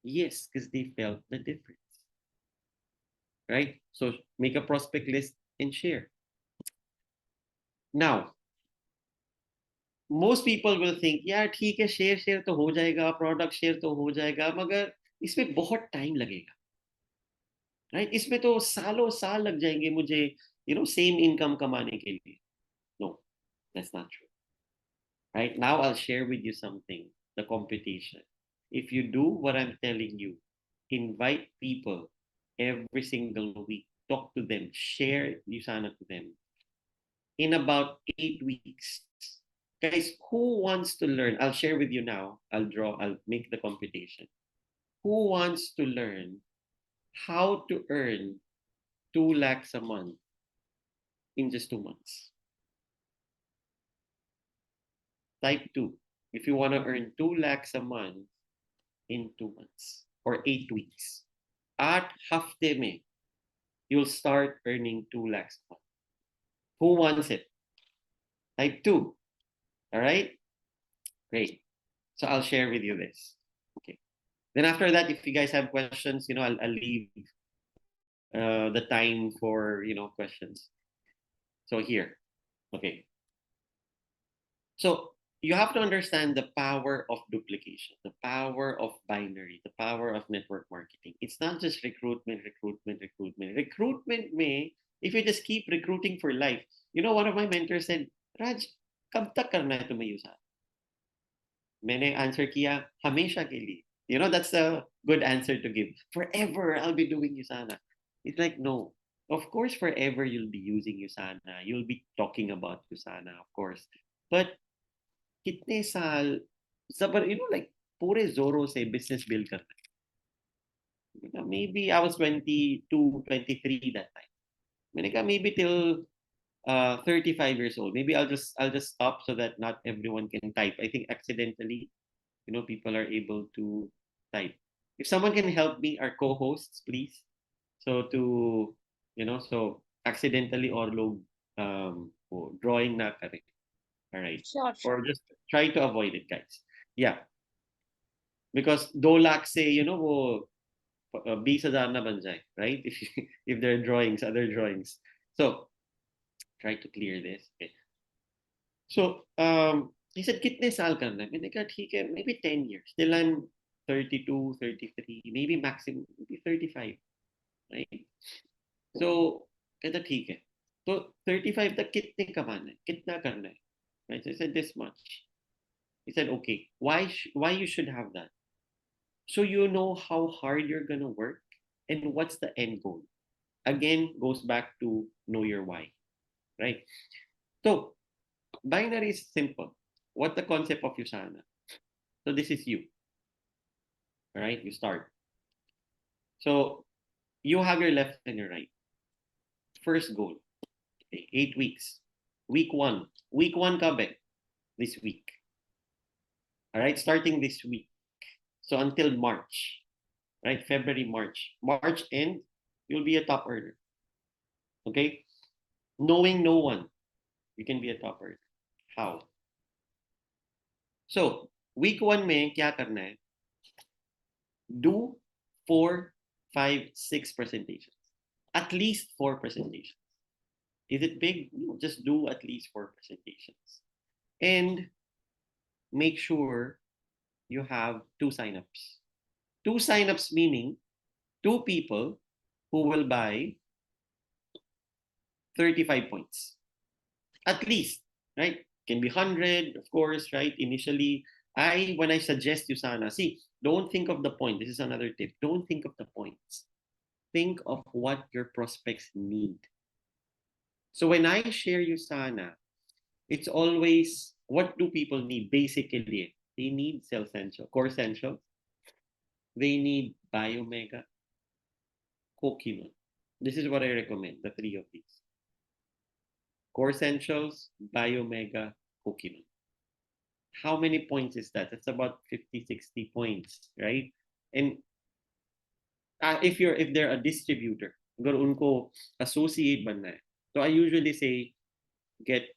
Yes, because they felt the difference, right? So make a prospect list and share. Now, most people will think, यार ठीक है, share तो हो जाएगा, product share तो हो जाएगा, मगर इसमें बहुत टाइम लगेगा, राइट? इसमें तो सालों साल लग जाएंगे मुझे, सेम इनकम कमाने के लिए. No, that's not true. Right now, I'll share with you something. The competition. If you do what I'm telling you, invite people every single week, talk to them, share Usana to them. In about 8 weeks, guys, who wants to learn? I'll share with you now. I'll make the computation. Who wants to learn how to earn 2 lakhs a month in just 2 months? Type 2. If you want to earn 2 lakhs a month in 2 months or 8 weeks, at hafte mein, you'll start earning 2 lakhs a month. Who wants it? Type 2. All right? Great. So I'll share with you this. Okay. Then after that, if you guys have questions, I'll leave the time for, questions. So here. Okay. So you have to understand the power of duplication, the power of binary, the power of network marketing. It's not just recruitment. Recruitment may, if you just keep recruiting for life. One of my mentors said, Raj, kab tak karna hai tumhe Usana? मैंने answer किया, हमेशा के लिए. That's a good answer to give. Forever, I'll be doing Usana. It's like, no. Of course, forever you'll be using Usana. You'll be talking about Usana, of course. But कितने साल जबर like पूरे जोरों से business build करना है. Maybe I was 22, 23 that time. मैंने कहा maybe till 35 years old. Maybe I'll just stop so that not everyone can type. I think accidentally, people are able to type. If someone can help me, our co-hosts, please. So to, so accidentally or log drawing na kare. All right. Sure. Or just try to avoid it, guys. Yeah. Because 2 lakh say, wo 20,000 na ban jaye, right? If there are drawings, other drawings. So try to clear this. Okay. So He said, कितने साल करना है? मैंने कहा, ठीक है, maybe 10 years. Till I'm 32, 33, maybe maximum, maybe 35, right? So, कहता ठीक है. तो 35 तक कितने कमाना है? कितना करना है? Right? So I said, this much. He said, okay, why you should have that? So you know how hard you're going to work and what's the end goal. Again, goes back to know your why, right? So, binary is simple. What the concept of Usana? So this is you, all right? You start. So you have your left and your right. First goal, okay, 8 weeks. Week one kabe, this week. All right, starting this week. So until March, right? February, March. March end, you'll be a top earner. Okay? Knowing no one, you can be a top earner. How? So, week one में क्या करना है? Do 4, 5, 6 presentations. At least 4 presentations. Is it big? No, just do at least 4 presentations. And make sure you have 2 signups. 2 signups meaning 2 people who will buy 35 points. At least, right? Can be 100, of course, right? Initially, when I suggest Usana, see, don't think of the point. This is another tip. Don't think of the points. Think of what your prospects need. So when I share Usana, it's always, what do people need? Basically, they need Cell Essential, Core Essential. They need Biomega, Coquinol. This is what I recommend, the 3 of these. Core Essentials, Biomega, Coquinol. How many points is that? That's about 50, 60 points, right? And if they're a distributor, अगर उनको associate बनना है, so I usually say get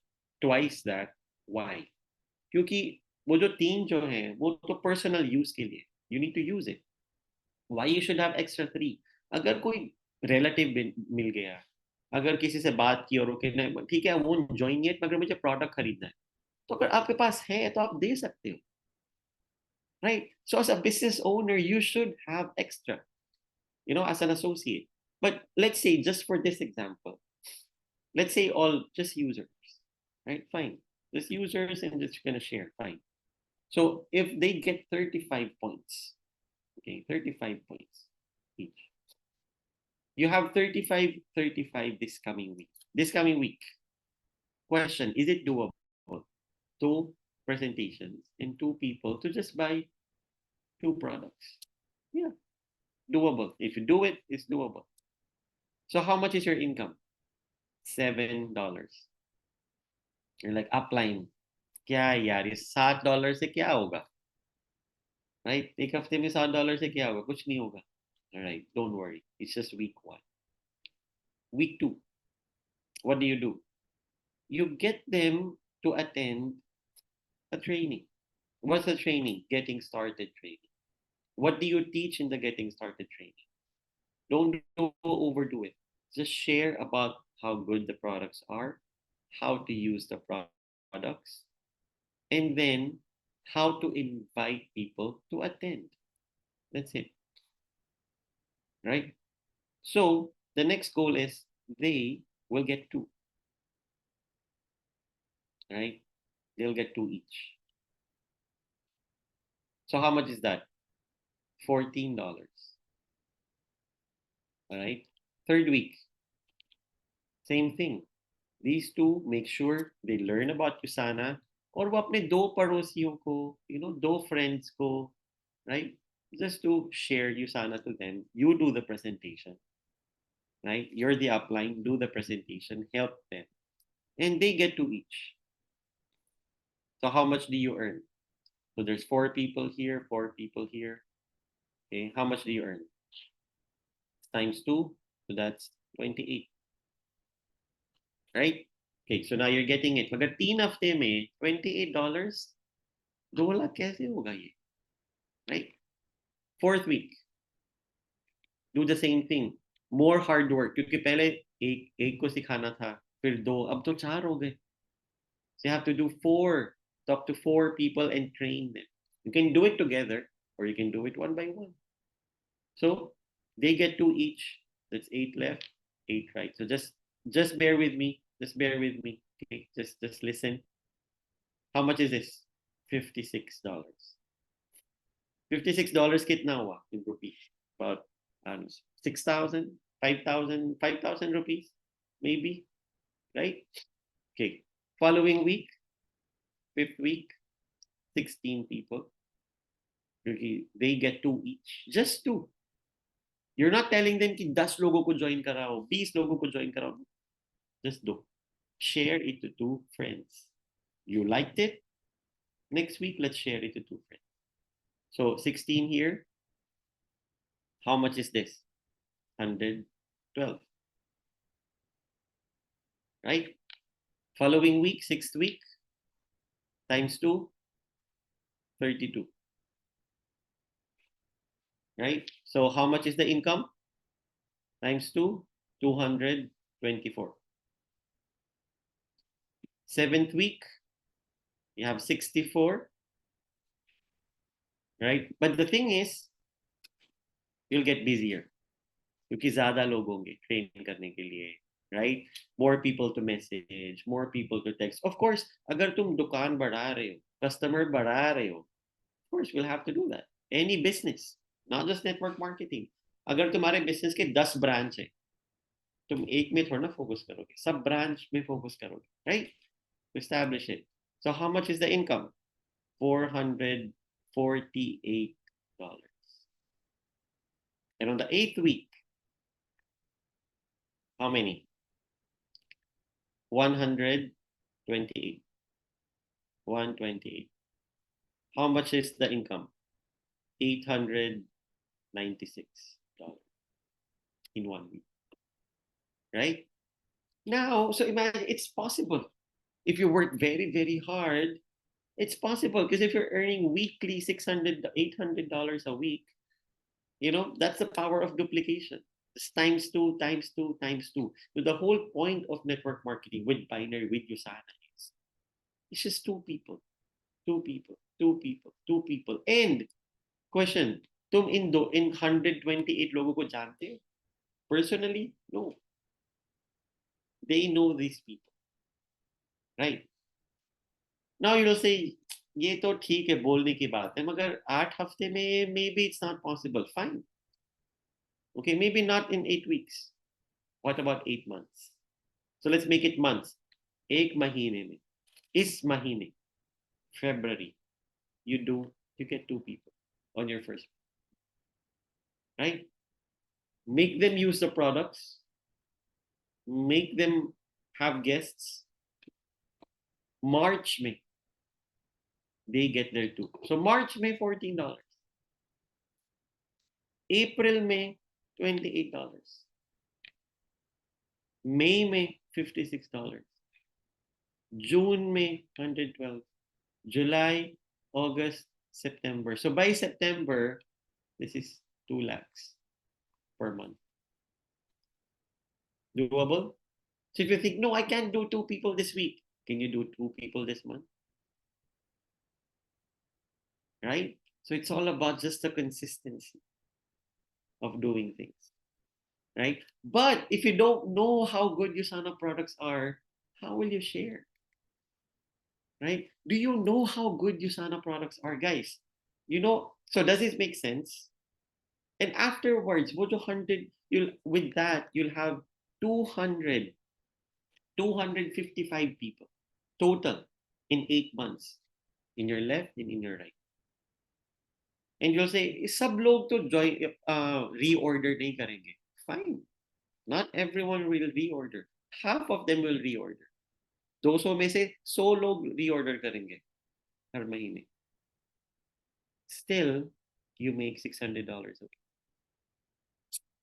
twice that. Why? क्योंकि वो जो 3 जो हैं वो तो personal use के लिए, you need to use it. Why you should have extra 3? अगर कोई relative मिल गया, अगर किसी से बात की और वो कहना ठीक है, I won't join it, मगर मुझे product खरीदना है, तो अगर आपके पास है तो आप दे सकते हो, right? So as a business owner, you should have extra, as an associate. But let's say, just for this example, let's say all just users, right? Fine. Just users and just gonna share, fine. So if they get 35 points, okay, 35 points each. You have 35 this coming week. This coming week. Question, is it doable? 2 presentations and 2 people to just buy 2 products. Yeah, doable. If you do it, it's doable. So how much is your income? $7. You're like, upline, क्या यार ये $7 से क्या होगा? Right? एक हफ्ते में $7 से क्या होगा? कुछ नहीं होगा. All right, don't worry. It's just week 1. Week 2, what do? You get them to attend a training. What's the training? Getting started training. What do you teach in the getting started training? Don't overdo it. Just share about how good the products are, how to use the products, and then how to invite people to attend. That's it. Right? So the next goal is they will get 2. Right? They'll get 2 each. So how much is that? $14. All right. Third week, same thing. These 2, make sure they learn about Usana, और वो अपने 2 पड़ोसियों को, 2 friends को, right? Just to share Usana to them. You do the presentation, right? You're the upline, do the presentation, help them. And they get 2 each. So how much do you earn? So there's 4 people here, 4 people here. Okay, how much do you earn? Times 2, so that's 28. Right? Okay, so now you're getting it. मगर 3 हफ्ते में $28, 2 लाख कैसे होगा ये? Right? 4th week, do the same thing. More hard work. क्योंकि पहले एक को सिखाना था, फिर 2, अब तो 4 हो गए. So you have to do 4. Talk to 4 people and train them. You can do it together or you can do it one by one. So they get 2 each. That's 8 left, 8 right. So just bear with me. Just bear with me. Okay, just listen. How much is this? $56. $56 kit now in rupees. About 6,000, 5,000, 5,000 rupees, maybe, right? Okay. Following week, 5th week, 16 people. Okay, they get 2 each. Just 2. You're not telling them कि 10 लोगों को join कराओ, 20 लोगों को join कराओ. Just do. Share it to 2 friends. You liked it? Next week, let's share it to 2 friends. So 16 here. How much is this? 112. Right? Following week, 6th week, times 2, 32. Right? So how much is the income? Times 2, 224. 7th week, you have 64. Right? But the thing is, you'll get busier. क्योंकि ज़्यादा लोग होंगे train करने के लिए. Right? More people to message, more people to text. Of course, अगर तुम दुकान बढ़ा रहे हो, customer बढ़ा रहे हो, of course, we'll have to do that. Any business, not just network marketing. अगर तुम्हारे business के 10 branch है, तुम एक में थोड़ा ना focus करोगे, सब branch में focus करोगे, right? To establish it. So how much is the income? $448. And on the 8th week, how many? 128. 128. How much is the income? $896 in 1 week. Right? Now, so imagine it's possible. If you work very, very hard, it's possible. Because if you're earning weekly $600, $800 a week, you know, that's the power of duplication. It's times 2, times 2, times 2. So the whole point of network marketing with Binary, with Usana is it's just 2 people, 2 people, 2 people, 2 people. And question, तुम in 128 लोगों को जानते हो? Personally, no. They know these people, right? Now you'll say, ये तो ठीक है बोलने की बात है, मगर 8 हफ्ते में maybe it's not possible. Fine. Okay, maybe not in 8 weeks. What about 8 months? So let's make it months. एक महीने में, इस महीने, February, you get 2 people on your first, right? Make them use the products. Make them have guests. March, May, they get their 2. So March, May, $14. April, May, $28. May, $56. June, May, 112. July, August, September. So by September, this is 2 lakhs per month. Doable? So if you think, no, I can't do 2 people this week, can you do 2 people this month? Right? So it's all about just the consistency of doing things. Right? But if you don't know how good Usana products are, how will you share? Right? Do you know how good Usana products are, guys? You know, so does this make sense? And afterwards, with that, you'll have 255 people total in 8 months in your left and in your right. And you'll say, sab log to join, reorder nahi karenge. Fine. Not everyone will reorder. Half of them will reorder. 200 में से 100 लोग reorder करेंगे हर महीने. Still, you make $600 a week.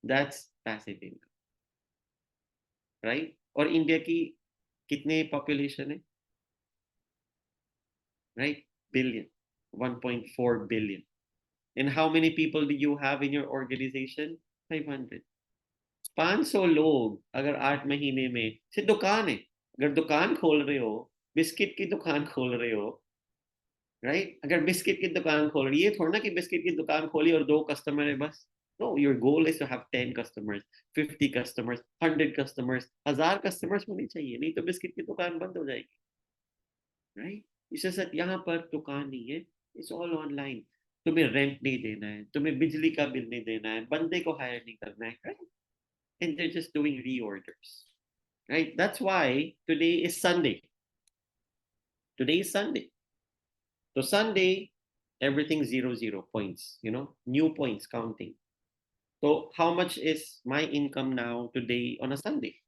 That's passive income. Right? और India की कितने population है? Right? Billion. 1.4 billion. And how many people do you have in your organization? 500. 500 लोग अगर 8 महीने में, सिर्फ दुकान है, अगर दुकान खोल रहे हो, बिस्किट की दुकान खोल रहे हो, right? अगर बिस्किट की दुकान खोल रही है, थोड़ा ना कि बिस्किट की दुकान खोली और 2 कस्टमर है बस. No, your goal is to have 10 customers, 50 customers, 100 customers, 1000 customers होने चाहिए, नहीं तो बिस्किट की दुकान बंद हो जाएगी, right? इससे सर यहाँ पर दुकान नहीं है, it's all online. तुम्हें रेंट नहीं देना है, तुम्हें बिजली का बिल नहीं देना है, बंदे को हायर नहीं करना है, right? And they're just doing reorders, right? That's why today is Sunday. Today is Sunday. So Sunday, everything 0 points, new points counting. So how much is my income now today on a Sunday?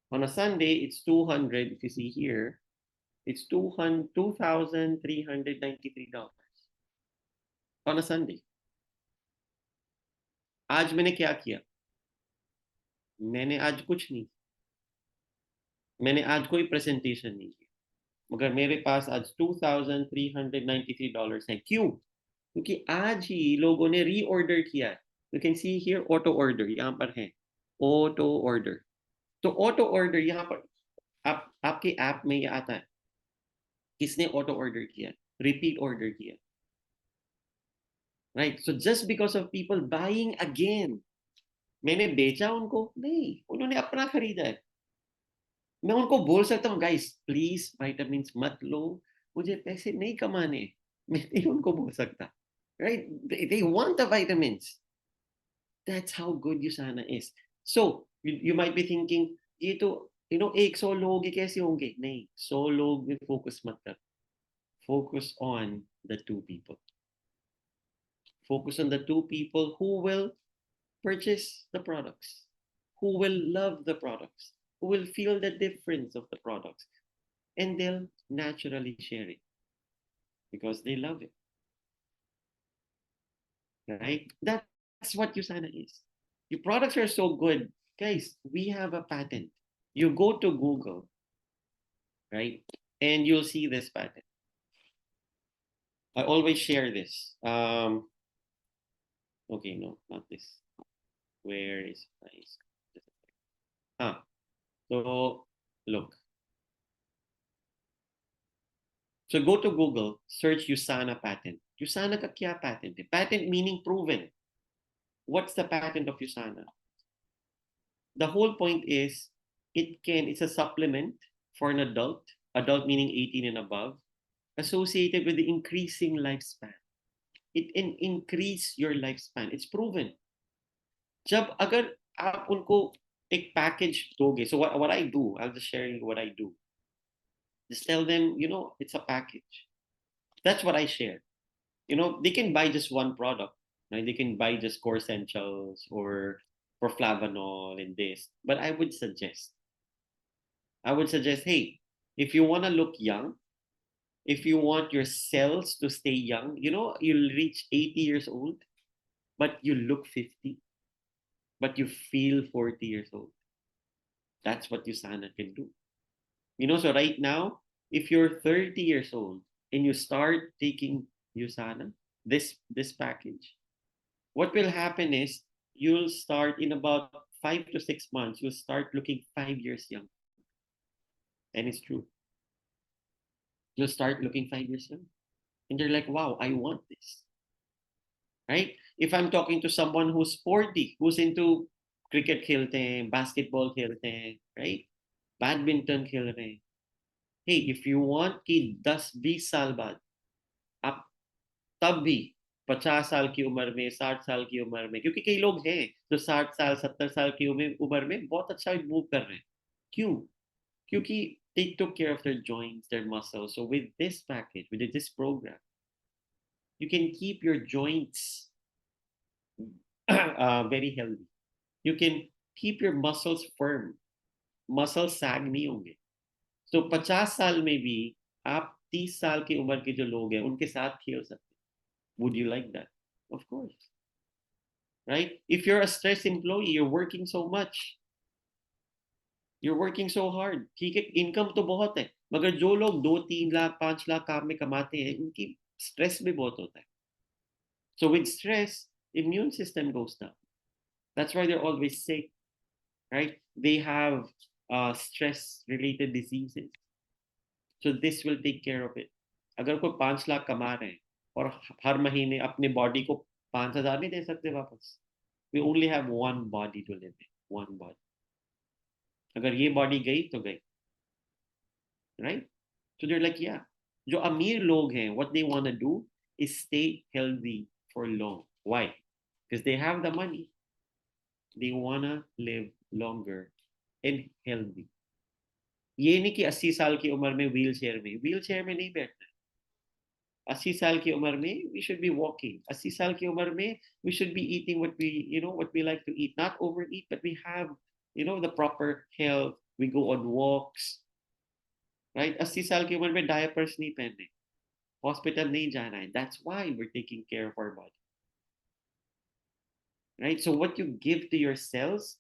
On a Sunday, it's 200. If you see here, it's $2,393 on a Sunday. आज मैंने क्या किया? मैंने आज कुछ नहीं. मैंने आज कोई प्रेजेंटेशन नहीं किया. मगर मेरे पास आज $2,393 है. क्यों? क्योंकि आज ही लोगों ने रीऑर्डर किया है. You can see here auto order यहाँ पर है. Auto order. तो ऑटो ऑर्डर यहाँ पर आपके ऐप में ये आता है. किसने ऑटो ऑर्डर किया? रिपीट ऑर्डर किया. Right. So just because of people buying again, मैंने बेचा उनको नहीं, उन्होंने अपना खरीदा है. मैं उनको बोल सकता हूँ गाइस प्लीज विटामिन्स मत लो, मुझे पैसे नहीं कमाने. मैं नहीं उनको बोल सकता. Right. They want the vitamins. That's how good USANA is. So you might be thinking, ये तो 100 लोग कैसे होंगे? नहीं, 100 लोग में फोकस मत कर. Focus on the 2 people. Focus on the 2 people who will purchase the products, who will love the products, who will feel the difference of the products, and they'll naturally share it because they love it. Right? That's what USANA is. Your products are so good. Guys, we have a patent. You go to Google, right? And you'll see this patent. I always share this. Okay, no, not this. Where is my... So look. So go to Google, search USANA patent. USANA ka kya patent? Patent meaning proven. What's the patent of USANA? The whole point is it's a supplement for an adult meaning 18 and above, associated with the increasing lifespan. It increase your lifespan. It's proven. जब अगर आप उनको एक package दोगे, so what I do, I'll just share you what I do. Just tell them, it's a package. That's what I share. They can buy just one product. Right? They can buy just core essentials or proflavanol and this. But I would suggest, hey, if you want to look young, if you want your cells to stay young, you'll reach 80 years old, but you look 50, but you feel 40 years old. That's what USANA can do. So right now, if you're 30 years old and you start taking USANA, this package, what will happen is you'll start in about 5 to 6 months, you'll start looking 5 years young. And it's true. You'll start looking 5 years young. And you're like, wow, I want this. Right? If I'm talking to someone who's sporty, who's into cricket खेलते हैं, basketball खेलते हैं, right? Badminton खेल रहे हैं. Hey, if you want कि 10-20 साल बाद आप तब भी 50 साल की उम्र में, 60 साल की उम्र में, क्योंकि कई लोग हैं जो 60 साल 70 साल की उम्र में बहुत अच्छा मूव कर रहे हैं. क्यों? क्योंकि they took care of their joints, their muscles. So with this package, with this program, you can keep your joints very healthy. You can keep your muscles firm. Muscles sag नहीं होंगे. So 50 साल में भी आप 30 साल की उम्र के जो लोग हैं उनके साथ खेल सकते हैं. Would you like that? Of course. Right? If you're a stressed employee, you're working so much. You're working so hard. ठीक है, इनकम तो बहुत है, मगर जो लोग 2-3 लाख 5 लाख काम में कमाते हैं उनकी स्ट्रेस भी बहुत होता है. So with stress, immune system goes down. That's why they're always sick, right? They have stress related diseases. So this will take care of it. अगर कोई 5 लाख कमा रहे हैं और हर महीने अपने बॉडी को 5,000 नहीं दे सकते वापस. We only have one body to live in. One body. अगर ये बॉडी गई तो गई. Right? So they're like, yeah. जो अमीर लोग हैं, what they want to do is stay healthy for long. Why? Because they have the money. They want to live longer and healthy. ये नहीं कि 80 साल की उम्र में व्हील चेयर में नहीं बैठना. 80 साल की उम्र में we should be walking. 80 साल की उम्र में we should be eating what we like to eat. Not overeat, but we have, the proper health. We go on walks. Right? 80 साल की उम्र में diapers नहीं पहनने. Hospital नहीं जाना है. That's why we're taking care of our body. Right? So what you give to your cells,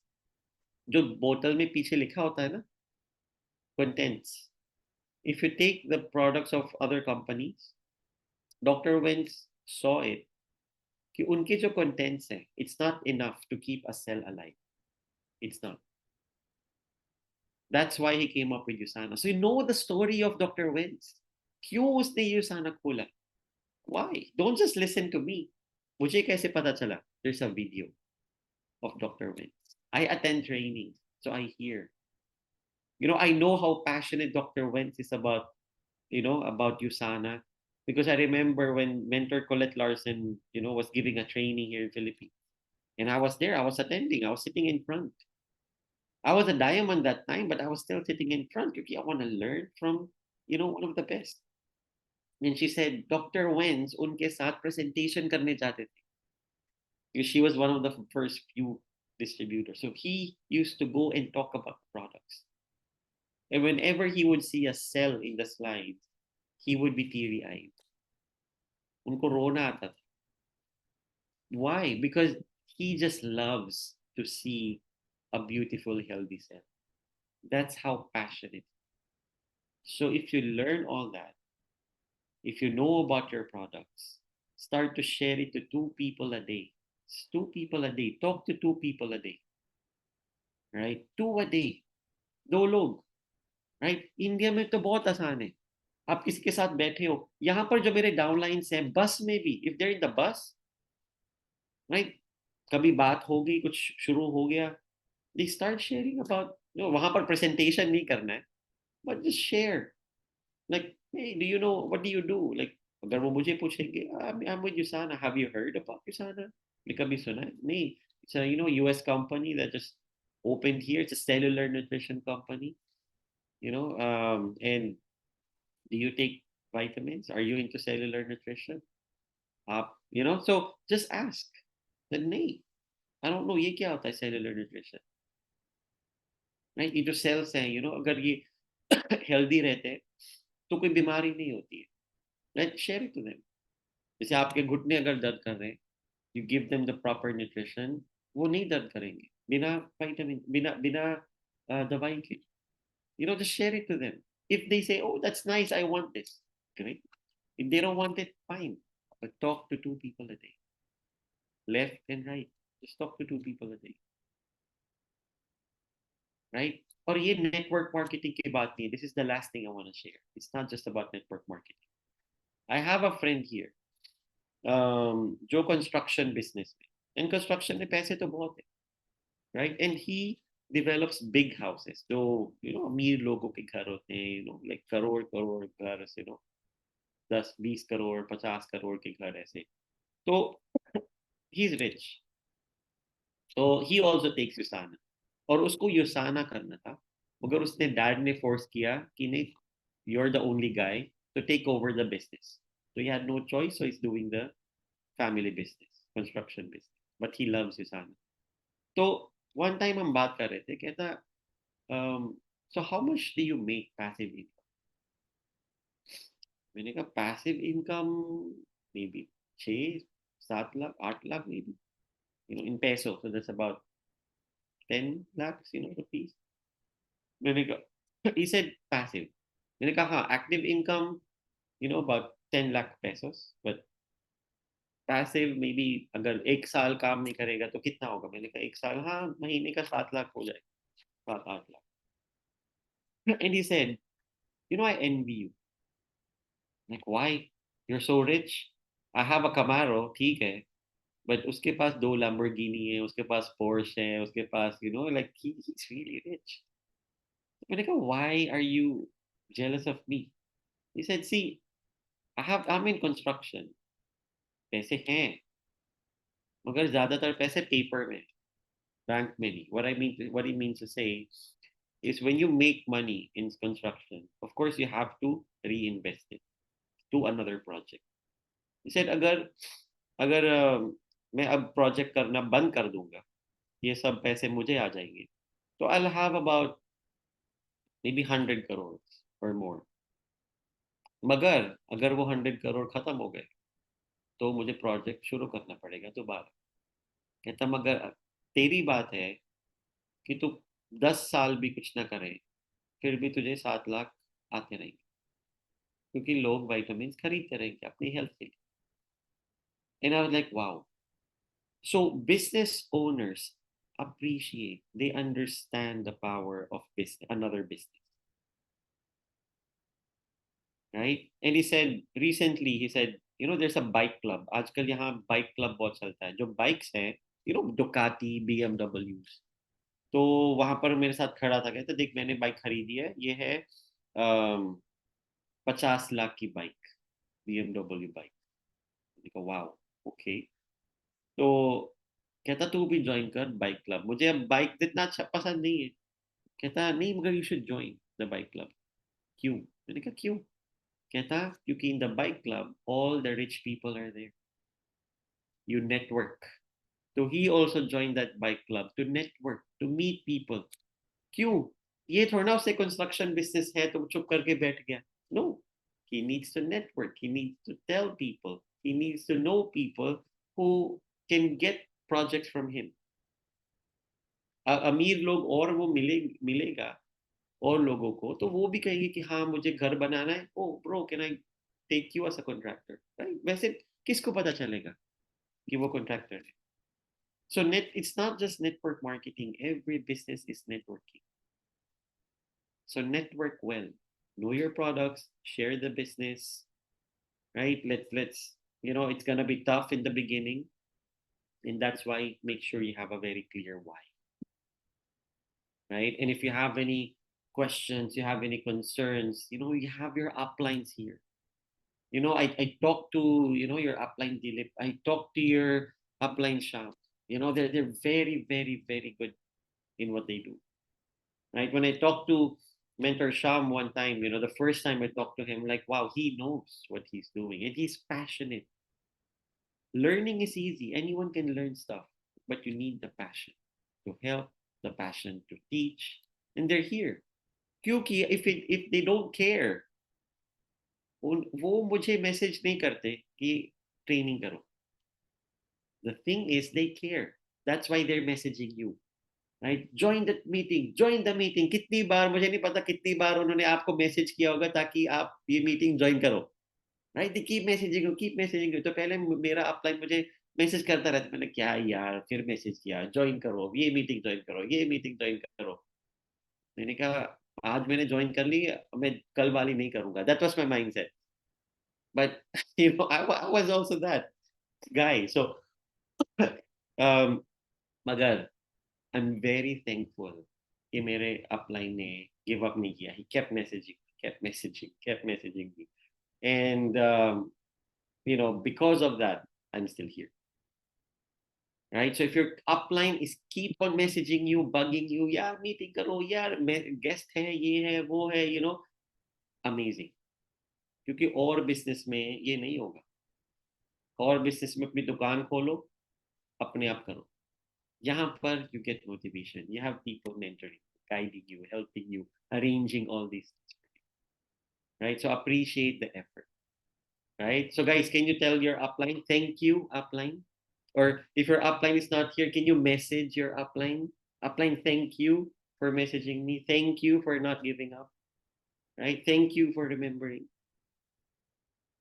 जो बोतल में पीछे लिखा होता है ना, contents. If you take the products of other companies, Dr. Wentz saw it कि उनके जो contents हैं, it's not enough to keep a cell alive. It's not. That's why he came up with USANA. So you know the story of Dr. Wentz. क्यों उसने USANA खोला? Why? Don't just listen to me. मुझे कैसे पता चला? There's a video of Dr. Wentz. I attend trainings, so I hear. I know how passionate Dr. Wentz is about USANA, because I remember when mentor Colette Larson, was giving a training here in Philippines. And I was there, I was attending, I was sitting in front. I was a diamond that time, but I was still sitting in front because I want to learn from, one of the best. And she said, Dr. Wentz, unke saath presentation karne jate the. Because she was one of the first few distributors. So he used to go and talk about products. And whenever he would see a cell in the slides, he would be teary-eyed. Unko rona aata tha. Why? Because he just loves to see a beautiful, healthy cell. That's how passionate. So if you learn all that, if you know about your products, start to share it to 2 people a day. It's 2 people a day. Talk to 2 people a day. Right? 2 a day. 2 लोग. Right? India में तो बहुत आसान है. आप किसके साथ बैठे हो, यहाँ पर जो मेरे डाउनलाइंस हैं, बस में भी, if they're in the bus, right, कभी बात हो गई, कुछ शुरू हो गया, they start sharing about, वहां पर प्रेजेंटेशन नहीं करना है, but just share, like, hey, do you know, what do you do, like, अगर वो मुझे पूछेंगे, I'm with USANA, have you heard about USANA? कभी सुना है? नहीं. It's a US company that just opened here. It's a cellular nutrition company, and do you take vitamins? Are you into cellular nutrition? So just ask. Then, nahi, I don't know, ये क्या होता है cellular nutrition? Right? ये जो cells हैं, अगर ये healthy रहते हैं, तो कोई बीमारी नहीं होती है. Right? Share it to them. जैसे आपके घुटने अगर दर्द कर रहे हैं, you give them the proper nutrition, वो नहीं दर्द करेंगे. बिना vitamin, बिना दवाई के. Just share it to them. If they say, oh, that's nice, I want this. Great. If they don't want it, fine. But talk to 2 people a day. Left and right. Just talk to 2 people a day. Right? और ये network marketing की बात नहीं है. This is the last thing I want to share. It's not just about network marketing. I have a friend here, जो construction business में. And construction में पैसे तो बहुत है. Right? And he develops big houses. जो, अमीर लोगों के घर होते हैं, like करोड़ घर, 10-20 करोड़ 50 करोड़ के घर ऐसे. तो he's rich. So he also takes USANA. और उसको USANA करना था, मगर उसने डैड ने फोर्स किया कि नहीं, you're the only guy, so take over the business. So he had no choice, so he's doing the family business, construction business. But he loves USANA. तो one time हम बात कर रहे थे, कहता, so how much do you make passive income? मैंने कहा passive income maybe 6-7 lakh 8 lakh maybe, in peso, so that's about 10 lakhs, rupees. मैंने कहा, he said passive. मैंने कहा हाँ, active income, about 10 lakh pesos, but passive maybe अगर 1 साल काम नहीं करेगा तो कितना होगा? मैंने कहा 1 साल, हाँ, महीने का 7 लाख हो जाएगा, 7-8 lakh. And he said, I envy you. Like, why? You're so rich. I have a Camaro, ठीक है. But उसके पास 2 Lamborghini है, उसके पास Porsche है, उसके पास, like he's really rich. मैंने कहा, why are you jealous of me? He said, see, I'm in construction. पैसे हैं, मगर ज्यादातर पैसे पेपर में, बैंक में नहीं. What he means to say is when you make money in construction, of course you have to reinvest it to another project. He said, अगर अगर मैं अब प्रोजेक्ट करना बंद कर दूंगा, ये सब पैसे मुझे आ जाएंगे, तो I'll have about maybe 100 crores or more. मगर अगर वो 100 करोड़ खत्म हो गए, तो मुझे प्रोजेक्ट शुरू करना पड़ेगा दोबारा. कहता, मगर तेरी बात है कि तू 10 साल भी कुछ ना करे, फिर भी तुझे 7 लाख आते रहेंगे, क्योंकि लोग विटामिन खरीदते रहेंगे अपनी हेल्थ के लिए. And I was like, wow. So business owners appreciate, they understand the power of business, another business, right? And he said recently, he said, there's a bike club. आजकल यहाँ bike club बहुत चलता है. जो bikes हैं, Ducati, BMWs. तो वहां पर मेरे साथ खड़ा था, कहते देख मैंने बाइक खरीदी है, ये है 50 लाख की bike, BMW bike. Wow, okay. तो कहता तू भी ज्वाइन कर बाइक क्लब, मुझे अब बाइक इतना अच्छा पसंद नहीं है. कहता नहीं, मगर you should join the bike club. क्यों? मैंने कहा क्यों? कहता क्योंकि in the bike club all the rich people are there, you network. तो he also join that bike club to network, to meet people. क्यों? ये थोड़ा ना उसे कंस्ट्रक्शन बिजनेस है तो चुप करके बैठ गया. No, he needs to network, he needs to tell people, he needs to know people who can get projects from him. अमीर लोग और वो मिलेगा और लोगों को, तो वो भी कहेंगे कि हाँ मुझे घर बनाना है, oh bro can I take you as a contractor, right? वैसे किसको पता चलेगा कि वो कॉन्ट्रैक्टर है? So it's not just network marketing, every business is networking. So network well, know your products, share the business, right? Let's it's gonna be tough in the beginning, and that's why make sure you have a very clear why, right? And if you have any questions, you have any concerns, you have your uplines here. I talk to your upline Dilip, I talk to your upline Sham. They're very, very, very good in what they do, right? When I talked to mentor Sham one time, the first time I talked to him, like, wow, he knows what he's doing and he's passionate. Learning is easy, anyone can learn stuff, but you need the passion to help, the passion to teach, and they're here. क्योंकि if they don't care, वो मुझे message नहीं करते कि training करो. The thing is they care, that's why they're messaging you, right? Join the meeting. कितनी बार मुझे नहीं पता, कितनी बार उन्होंने आपको मैसेज किया होगा ताकि आप ये मीटिंग ज्वाइन करो, राइट? Keep messaging. तो पहले मेरा अपलाइन मुझे मैसेज करता रहता, मैंने क्या यार, फिर मैसेज किया ज्वाइन करो, ये मीटिंग ज्वाइन करो. मैंने कहा आज मैंने ज्वाइन कर ली, मैं कल वाली नहीं करूंगा. That was my mindset. But I was also that guy. So मगर I'm very thankful कि मेरे अपलाइन ने गिव अप नहीं किया. He kept messaging me. And because of that, I'm still here. Right? So if your upline is keep on messaging you, bugging you, यार meeting करो, यार guest है, ये है, वो है, amazing. क्योंकि और business में ये नहीं होगा. और business में अपनी दुकान खोलो, अपने आप करो. यहाँ पर you get motivation. You have people mentoring, guiding you, helping you, arranging all these things. Right? So appreciate the effort. Right? So guys, can you tell your upline, thank you, upline? Or if your upline is not here, can you message your upline? Upline, thank you for messaging me. Thank you for not giving up. Right? Thank you for remembering.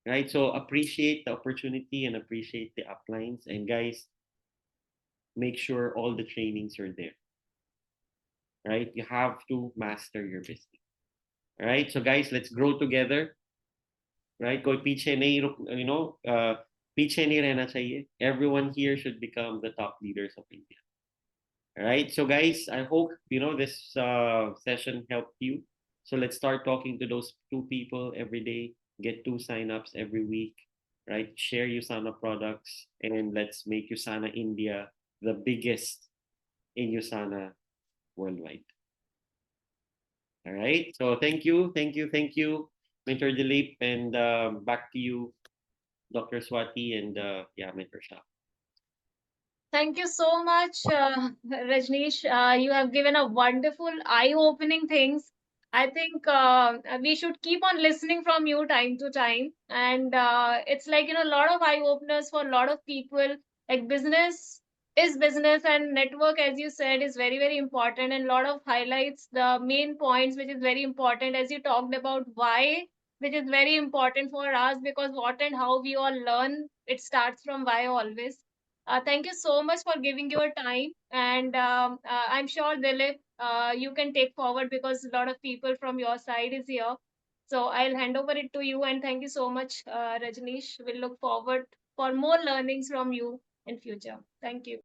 Right? So appreciate the opportunity and appreciate the uplines. And guys, make sure all the trainings are there. Right? You have to master your business. All right? So guys, let's grow together. right? कोई पीछे नहीं रुक, पीछे नहीं रहना चाहिए. Everyone here should become the top leaders of India. All right. So guys, I hope this session helped you. So let's start talking to those 2 people every day. Get 2 signups every week, right? Share Usana products, and let's make Usana India the biggest in Usana worldwide. All right. So thank you, Mentor Dilip, and back to you, Dr. Swati, and Mentor Shah. Thank you so much, Rajnish. You have given a wonderful, eye-opening things. I think we should keep on listening from you time to time, and it's like a lot of eye openers for a lot of people. Like business is business, and network, as you said, is very very important. And a lot of highlights the main points, which is very important, as you talked about why, which is very important for us because what and how we all learn, it starts from why always. Thank you so much for giving your time. And I'm sure, Dilip, you can take forward because a lot of people from your side is here. So I'll hand over it to you. And thank you so much, Rajnish. We'll look forward for more learnings from you in future. Thank you.